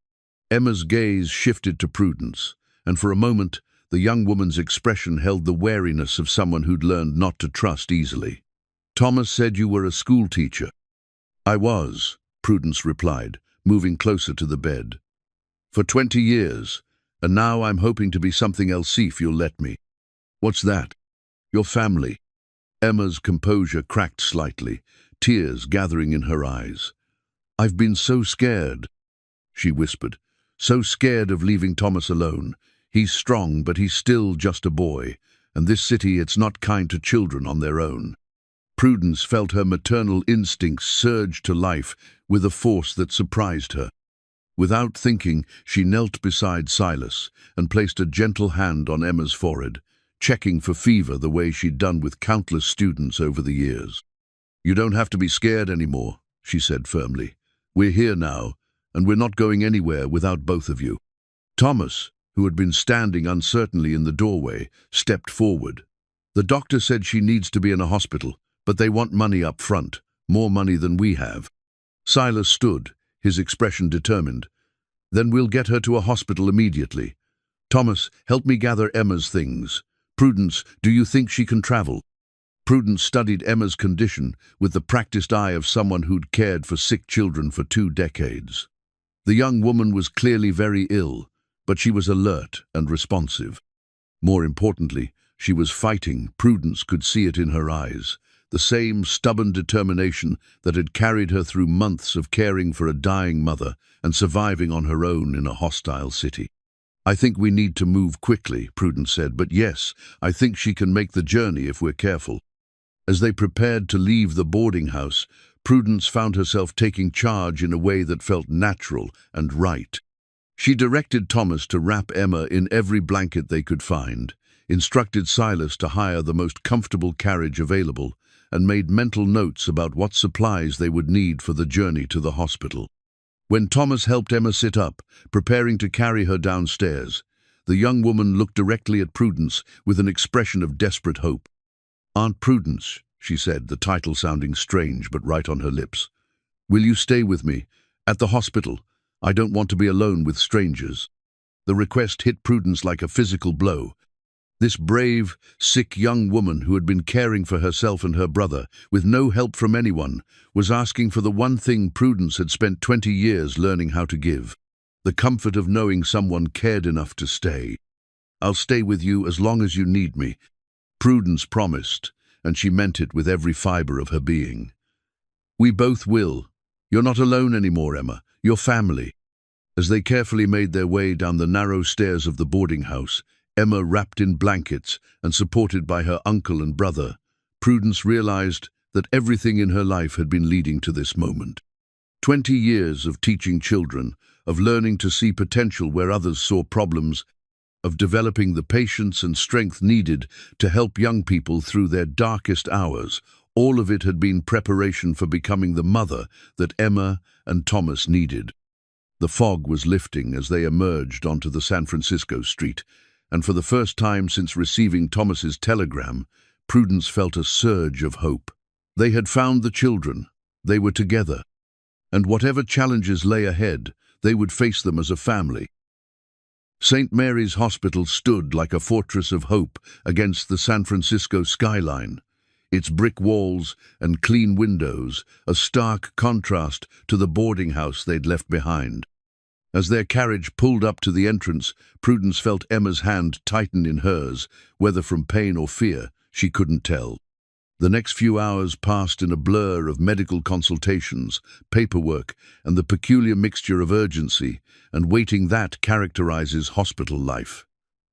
Emma's gaze shifted to Prudence, and for a moment the young woman's expression held the wariness of someone who'd learned not to trust easily. "Thomas said you were a school teacher." "I was," Prudence replied, moving closer to the bed. "For 20 years, and now I'm hoping to be something else if you'll let me." "What's that?" "Your family." Emma's composure cracked slightly, tears gathering in her eyes. "I've been so scared," she whispered, "so scared of leaving Thomas alone. He's strong, but he's still just a boy, and this city, it's not kind to children on their own." Prudence felt her maternal instincts surge to life with a force that surprised her. Without thinking, she knelt beside Silas and placed a gentle hand on Emma's forehead, checking for fever the way she'd done with countless students over the years. "You don't have to be scared anymore," she said firmly. "We're here now, and we're not going anywhere without both of you." Thomas, who had been standing uncertainly in the doorway, stepped forward. "The doctor said she needs to be in a hospital, but they want money up front, more money than we have." Silas stood, his expression determined. "Then we'll get her to a hospital immediately. Thomas, help me gather Emma's things. Prudence, do you think she can travel?" Prudence studied Emma's condition with the practiced eye of someone who'd cared for sick children for 2 decades. The young woman was clearly very ill, but she was alert and responsive. More importantly, she was fighting. Prudence could see it in her eyes, the same stubborn determination that had carried her through months of caring for a dying mother and surviving on her own in a hostile city. "I think we need to move quickly," Prudence said, "but yes, I think she can make the journey if we're careful." As they prepared to leave the boarding house, Prudence found herself taking charge in a way that felt natural and right. She directed Thomas to wrap Emma in every blanket they could find, instructed Silas to hire the most comfortable carriage available, and made mental notes about what supplies they would need for the journey to the hospital. When Thomas helped Emma sit up, preparing to carry her downstairs, the young woman looked directly at Prudence with an expression of desperate hope. "Aunt Prudence," she said, the title sounding strange but right on her lips. "Will you stay with me? At the hospital. I don't want to be alone with strangers." The request hit Prudence like a physical blow. This brave, sick young woman who had been caring for herself and her brother, with no help from anyone, was asking for the one thing Prudence had spent 20 years learning how to give: the comfort of knowing someone cared enough to stay. "I'll stay with you as long as you need me," Prudence promised, and she meant it with every fiber of her being. "We both will. You're not alone anymore, Emma. You're family." As they carefully made their way down the narrow stairs of the boarding house, Emma wrapped in blankets and supported by her uncle and brother, Prudence realized that everything in her life had been leading to this moment. 20 years of teaching children, of learning to see potential where others saw problems, of developing the patience and strength needed to help young people through their darkest hours, all of it had been preparation for becoming the mother that Emma and Thomas needed. The fog was lifting as they emerged onto the San Francisco street, and for the first time since receiving Thomas's telegram, Prudence felt a surge of hope. They had found the children, They were together, and whatever challenges lay ahead, they would face them as a family. St. Mary's Hospital stood like a fortress of hope against the San Francisco skyline, its brick walls and clean windows a stark contrast to the boarding house they'd left behind. As their carriage pulled up to the entrance, Prudence felt Emma's hand tighten in hers, whether from pain or fear, she couldn't tell. The next few hours passed in a blur of medical consultations, paperwork, and the peculiar mixture of urgency and waiting that characterizes hospital life.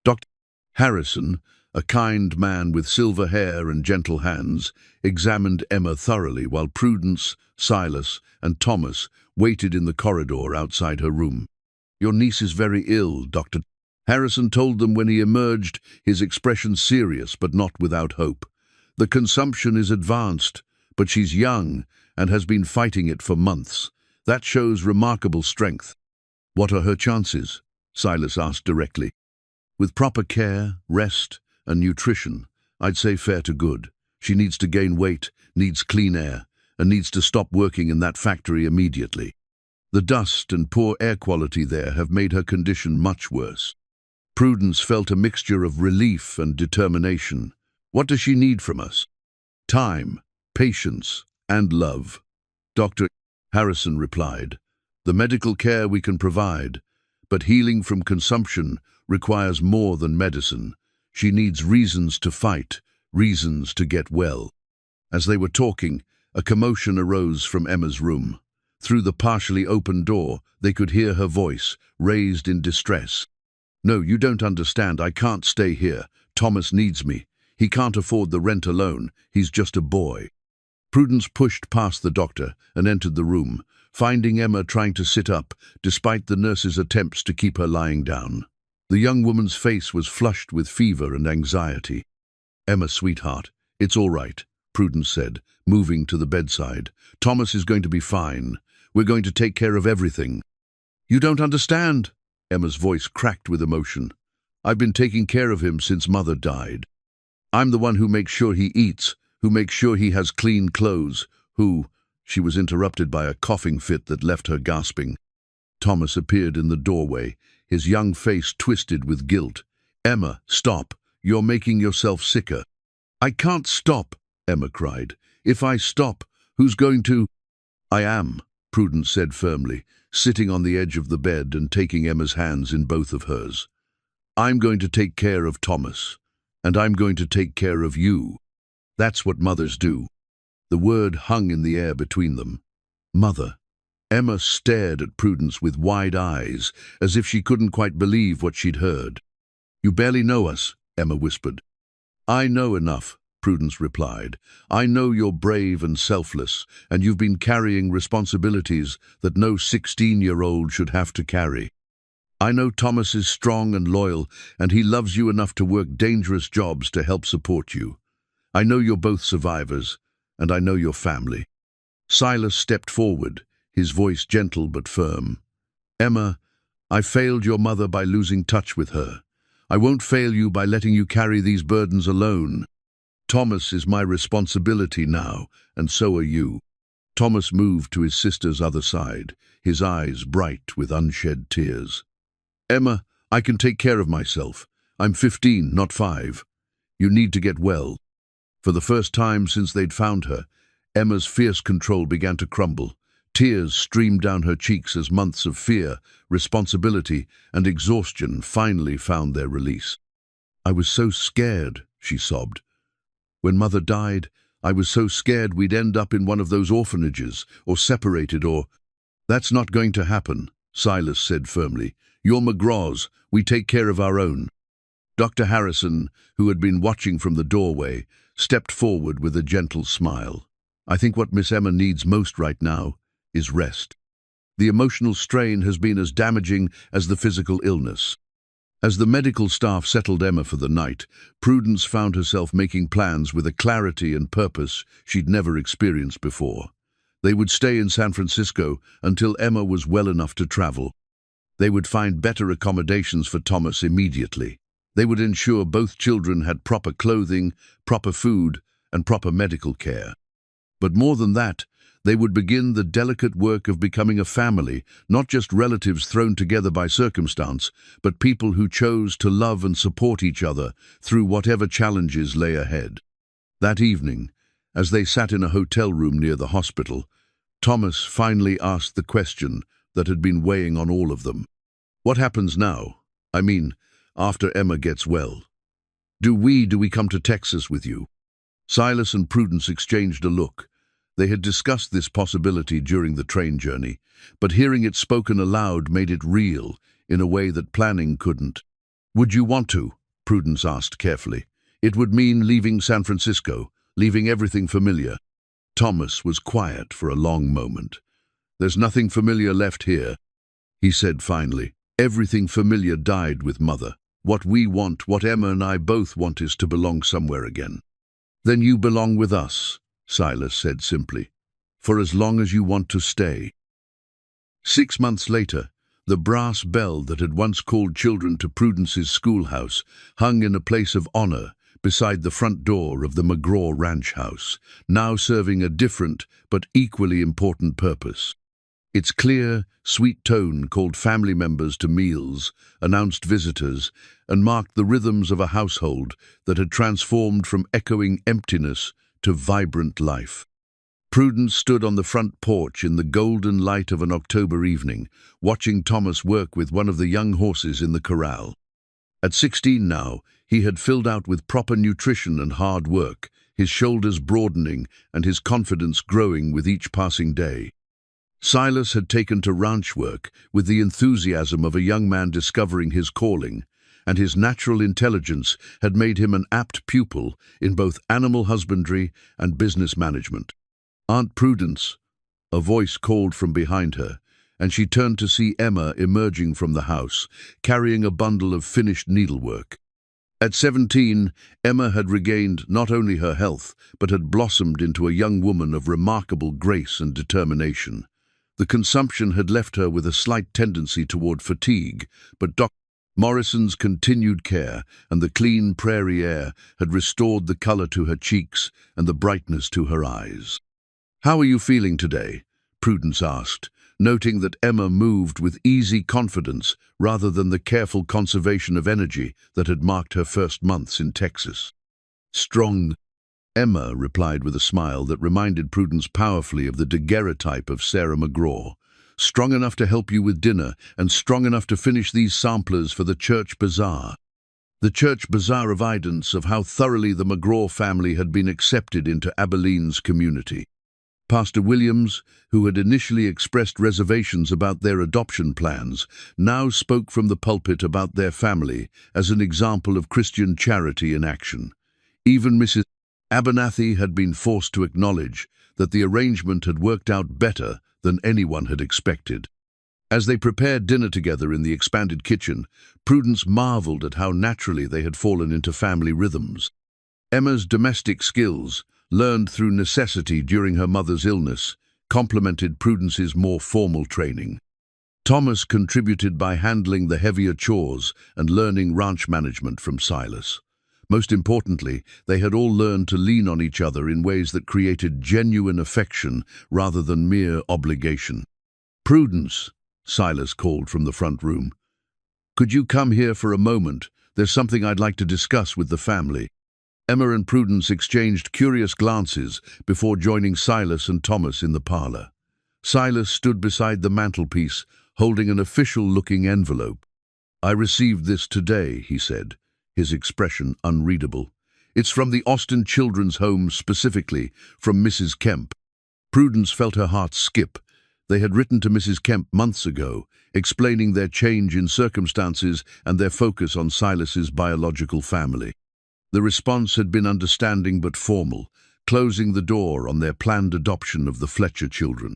Dr. Harrison, a kind man with silver hair and gentle hands, examined Emma thoroughly while Prudence, Silas, and Thomas waited in the corridor outside her room. "Your niece is very ill," Dr. Harrison told them when he emerged, his expression serious but not without hope. "The consumption is advanced, but she's young and has been fighting it for months. That shows remarkable strength." "What are her chances?" Silas asked directly. "With proper care, rest, and nutrition, I'd say fair to good. She needs to gain weight, needs clean air, and needs to stop working in that factory immediately. The dust and poor air quality there have made her condition much worse." Prudence felt a mixture of relief and determination. "What does she need from us?" "Time, patience, and love," Dr. Harrison replied. "The medical care we can provide, but healing from consumption requires more than medicine. She needs reasons to fight, reasons to get well." As they were talking, a commotion arose from Emma's room. Through the partially open door, they could hear her voice, raised in distress. "No, you don't understand. I can't stay here. Thomas needs me. He can't afford the rent alone. He's just a boy." Prudence pushed past the doctor and entered the room, finding Emma trying to sit up, despite the nurse's attempts to keep her lying down. The young woman's face was flushed with fever and anxiety. "Emma, sweetheart, it's all right," Prudence said, moving to the bedside. "Thomas is going to be fine. We're going to take care of everything." "You don't understand." Emma's voice cracked with emotion. "I've been taking care of him since Mother died. I'm the one who makes sure he eats, who makes sure he has clean clothes, who—" She was interrupted by a coughing fit that left her gasping. Thomas appeared in the doorway, his young face twisted with guilt. "Emma, stop. You're making yourself sicker." "I can't stop," Emma cried. "If I stop, who's going to—" "I am," Prudence said firmly, sitting on the edge of the bed and taking Emma's hands in both of hers. "I'm going to take care of Thomas. And I'm going to take care of you. That's what mothers do." The word hung in the air between them. Mother. Emma stared at Prudence with wide eyes, as if she couldn't quite believe what she'd heard. "You barely know us," Emma whispered. "I know enough," Prudence replied. "I know you're brave and selfless, and you've been carrying responsibilities that no 16-year-old should have to carry. I know Thomas is strong and loyal, and he loves you enough to work dangerous jobs to help support you. I know you're both survivors, and I know your family." Silas stepped forward, his voice gentle but firm. "Emma, I failed your mother by losing touch with her. I won't fail you by letting you carry these burdens alone. Thomas is my responsibility now, and so are you." Thomas moved to his sister's other side, his eyes bright with unshed tears. "Emma, I can take care of myself. I'm 15, not 5. You need to get well." For the first time since they'd found her, Emma's fierce control began to crumble. Tears streamed down her cheeks as months of fear, responsibility, and exhaustion finally found their release. "I was so scared," she sobbed. "When Mother died, I was so scared we'd end up in one of those orphanages, or separated, or—" "That's not going to happen," Silas said firmly. "You're McGraws. We take care of our own." Dr. Harrison, who had been watching from the doorway, stepped forward with a gentle smile. "I think what Miss Emma needs most right now is rest. The emotional strain has been as damaging as the physical illness." As the medical staff settled Emma for the night, Prudence found herself making plans with a clarity and purpose she'd never experienced before. They would stay in San Francisco until Emma was well enough to travel. They would find better accommodations for Thomas immediately. They would ensure both children had proper clothing, proper food, and proper medical care. But more than that, They would begin the delicate work of becoming a family, not just relatives thrown together by circumstance, but people who chose to love and support each other through whatever challenges lay ahead. That evening, as they sat in a hotel room near the hospital, Thomas finally asked the question that had been weighing on all of them. What happens now? I mean, after Emma gets well. Do we come to Texas with you? Silas and Prudence exchanged a look. They had discussed this possibility during the train journey, but hearing it spoken aloud made it real in a way that planning couldn't. Would you want to? Prudence asked carefully. It would mean leaving San Francisco, leaving everything familiar. Thomas was quiet for a long moment. There's nothing familiar left here, he said finally. Everything familiar died with Mother. What we want, what Emma and I both want, is to belong somewhere again. Then you belong with us, Silas said simply, for as long as you want to stay. 6 months later, the brass bell that had once called children to Prudence's schoolhouse hung in a place of honor beside the front door of the McGraw Ranch house, now serving a different but equally important purpose. Its clear, sweet tone called family members to meals, announced visitors, and marked the rhythms of a household that had transformed from echoing emptiness to vibrant life. Prudence stood on the front porch in the golden light of an October evening, watching Thomas work with one of the young horses in the corral. At 16 now, he had filled out with proper nutrition and hard work, his shoulders broadening and his confidence growing with each passing day. Silas had taken to ranch work with the enthusiasm of a young man discovering his calling, and his natural intelligence had made him an apt pupil in both animal husbandry and business management. Aunt Prudence, a voice called from behind her, and she turned to see Emma emerging from the house, carrying a bundle of finished needlework. At 17, Emma had regained not only her health, but had blossomed into a young woman of remarkable grace and determination. The consumption had left her with a slight tendency toward fatigue, but Dr. Morrison's continued care and the clean prairie air had restored the color to her cheeks and the brightness to her eyes. "How are you feeling today?" Prudence asked, noting that Emma moved with easy confidence rather than the careful conservation of energy that had marked her first months in Texas. "Strong," Emma replied with a smile that reminded Prudence powerfully of the daguerreotype of Sarah McGraw. "Strong enough to help you with dinner, and strong enough to finish these samplers for the church bazaar." The church bazaar evidence of how thoroughly the McGraw family had been accepted into Abilene's community. Pastor Williams, who had initially expressed reservations about their adoption plans, now spoke from the pulpit about their family as an example of Christian charity in action. Even Mrs. Abernathy had been forced to acknowledge that the arrangement had worked out better than anyone had expected. As they prepared dinner together in the expanded kitchen, Prudence marveled at how naturally they had fallen into family rhythms. Emma's domestic skills, learned through necessity during her mother's illness, complemented Prudence's more formal training. Thomas contributed by handling the heavier chores and learning ranch management from Silas. Most importantly, they had all learned to lean on each other in ways that created genuine affection rather than mere obligation. "Prudence," Silas called from the front room. "Could you come here for a moment? There's something I'd like to discuss with the family." Emma and Prudence exchanged curious glances before joining Silas and Thomas in the parlor. Silas stood beside the mantelpiece, holding an official-looking envelope. "I received this today," he said, his expression unreadable. "It's from the Austin Children's Home, specifically from Mrs. Kemp." Prudence felt her heart skip. They had written to Mrs. Kemp months ago, explaining their change in circumstances and their focus on Silas's biological family. The response had been understanding but formal, closing the door on their planned adoption of the Fletcher children.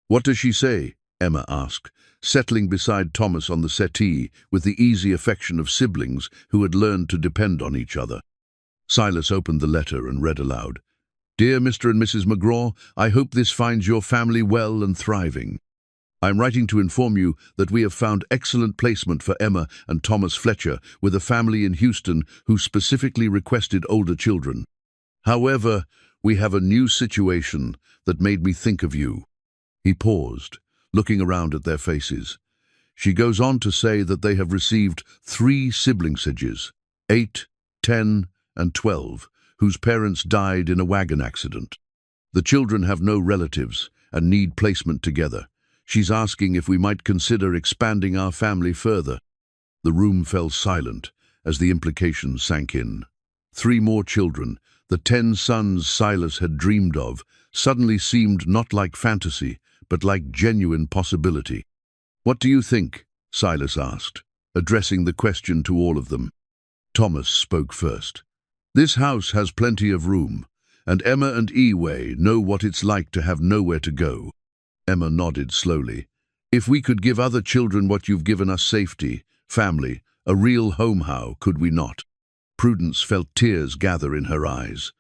"What does she say?" Emma asked, settling beside Thomas on the settee with the easy affection of siblings who had learned to depend on each other. Silas opened the letter and read aloud. "Dear Mr. and Mrs. McGraw, I hope this finds your family well and thriving. I'm writing to inform you that we have found excellent placement for Emma and Thomas Fletcher with a family in Houston who specifically requested older children. However, We have a new situation that made me think of you." He paused, looking around at their faces. She goes on to say that they have received 3 siblings, 8, 10, and 12, whose parents died in a wagon accident. The children have no relatives and need placement together. She's asking if we might consider expanding our family further. The room fell silent as the implications sank in. 3 more children, the 10 sons Silas had dreamed of, suddenly seemed not like fantasy, but like genuine possibility. "What do you think?" Silas asked, addressing the question to all of them. Thomas spoke first. "This house has plenty of room, and Emma and Eway know what it's like to have nowhere to go." Emma nodded slowly. "If we could give other children what you've given us, safety, family, a real home, how could we not?" Prudence felt tears gather in her eyes.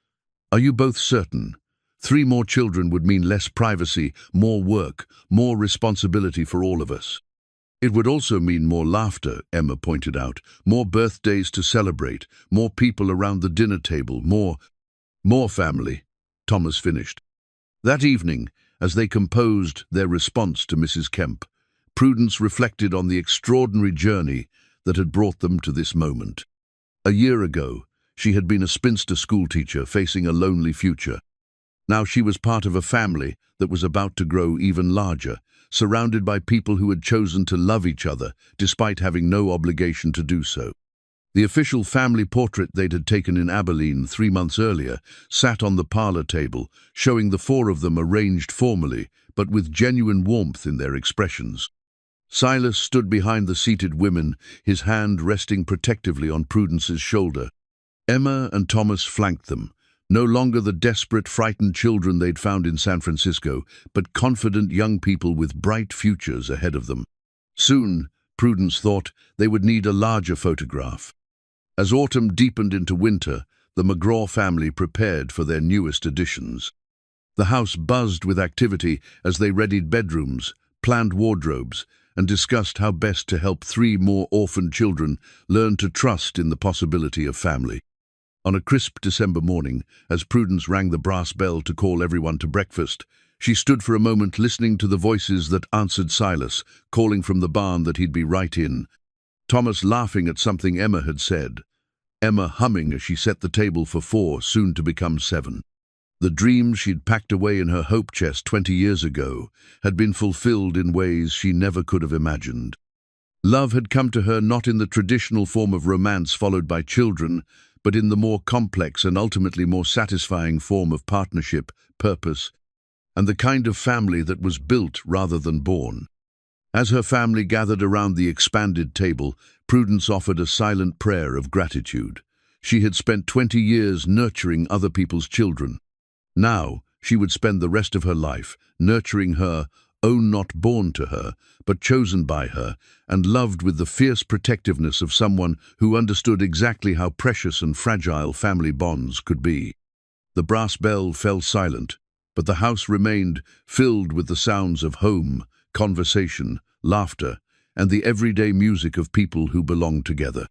"Are you both certain? 3 more children would mean less privacy, more work, more responsibility for all of us." "It would also mean more laughter," Emma pointed out, "more birthdays to celebrate, more people around the dinner table, more family," Thomas finished. That evening, as they composed their response to Mrs. Kemp, Prudence reflected on the extraordinary journey that had brought them to this moment. A year ago, she had been a spinster schoolteacher facing a lonely future. Now she was part of a family that was about to grow even larger, surrounded by people who had chosen to love each other despite having no obligation to do so. The official family portrait they'd had taken in Abilene 3 months earlier sat on the parlor table, showing the 4 of them arranged formally, but with genuine warmth in their expressions. Silas stood behind the seated women, his hand resting protectively on Prudence's shoulder. Emma and Thomas flanked them, no longer the desperate, frightened children they'd found in San Francisco, but confident young people with bright futures ahead of them. Soon, Prudence thought, they would need a larger photograph. As autumn deepened into winter, the McGraw family prepared for their newest additions. The house buzzed with activity as they readied bedrooms, planned wardrobes, and discussed how best to help 3 more orphaned children learn to trust in the possibility of family. On a crisp December morning, as Prudence rang the brass bell to call everyone to breakfast, she stood for a moment listening to the voices that answered Silas, calling from the barn that he'd be right in. Thomas laughing at something Emma had said. Emma humming as she set the table for 4, soon to become 7. The dreams she'd packed away in her hope chest 20 years ago had been fulfilled in ways she never could have imagined. Love had come to her not in the traditional form of romance followed by children, but in the more complex and ultimately more satisfying form of partnership, purpose, and the kind of family that was built rather than born. As her family gathered around the expanded table, Prudence offered a silent prayer of gratitude. She had spent 20 years nurturing other people's children. Now, she would spend the rest of her life nurturing her own, not born to her, but chosen by her, and loved with the fierce protectiveness of someone who understood exactly how precious and fragile family bonds could be. The brass bell fell silent, but the house remained filled with the sounds of home, conversation, laughter, and the everyday music of people who belonged together.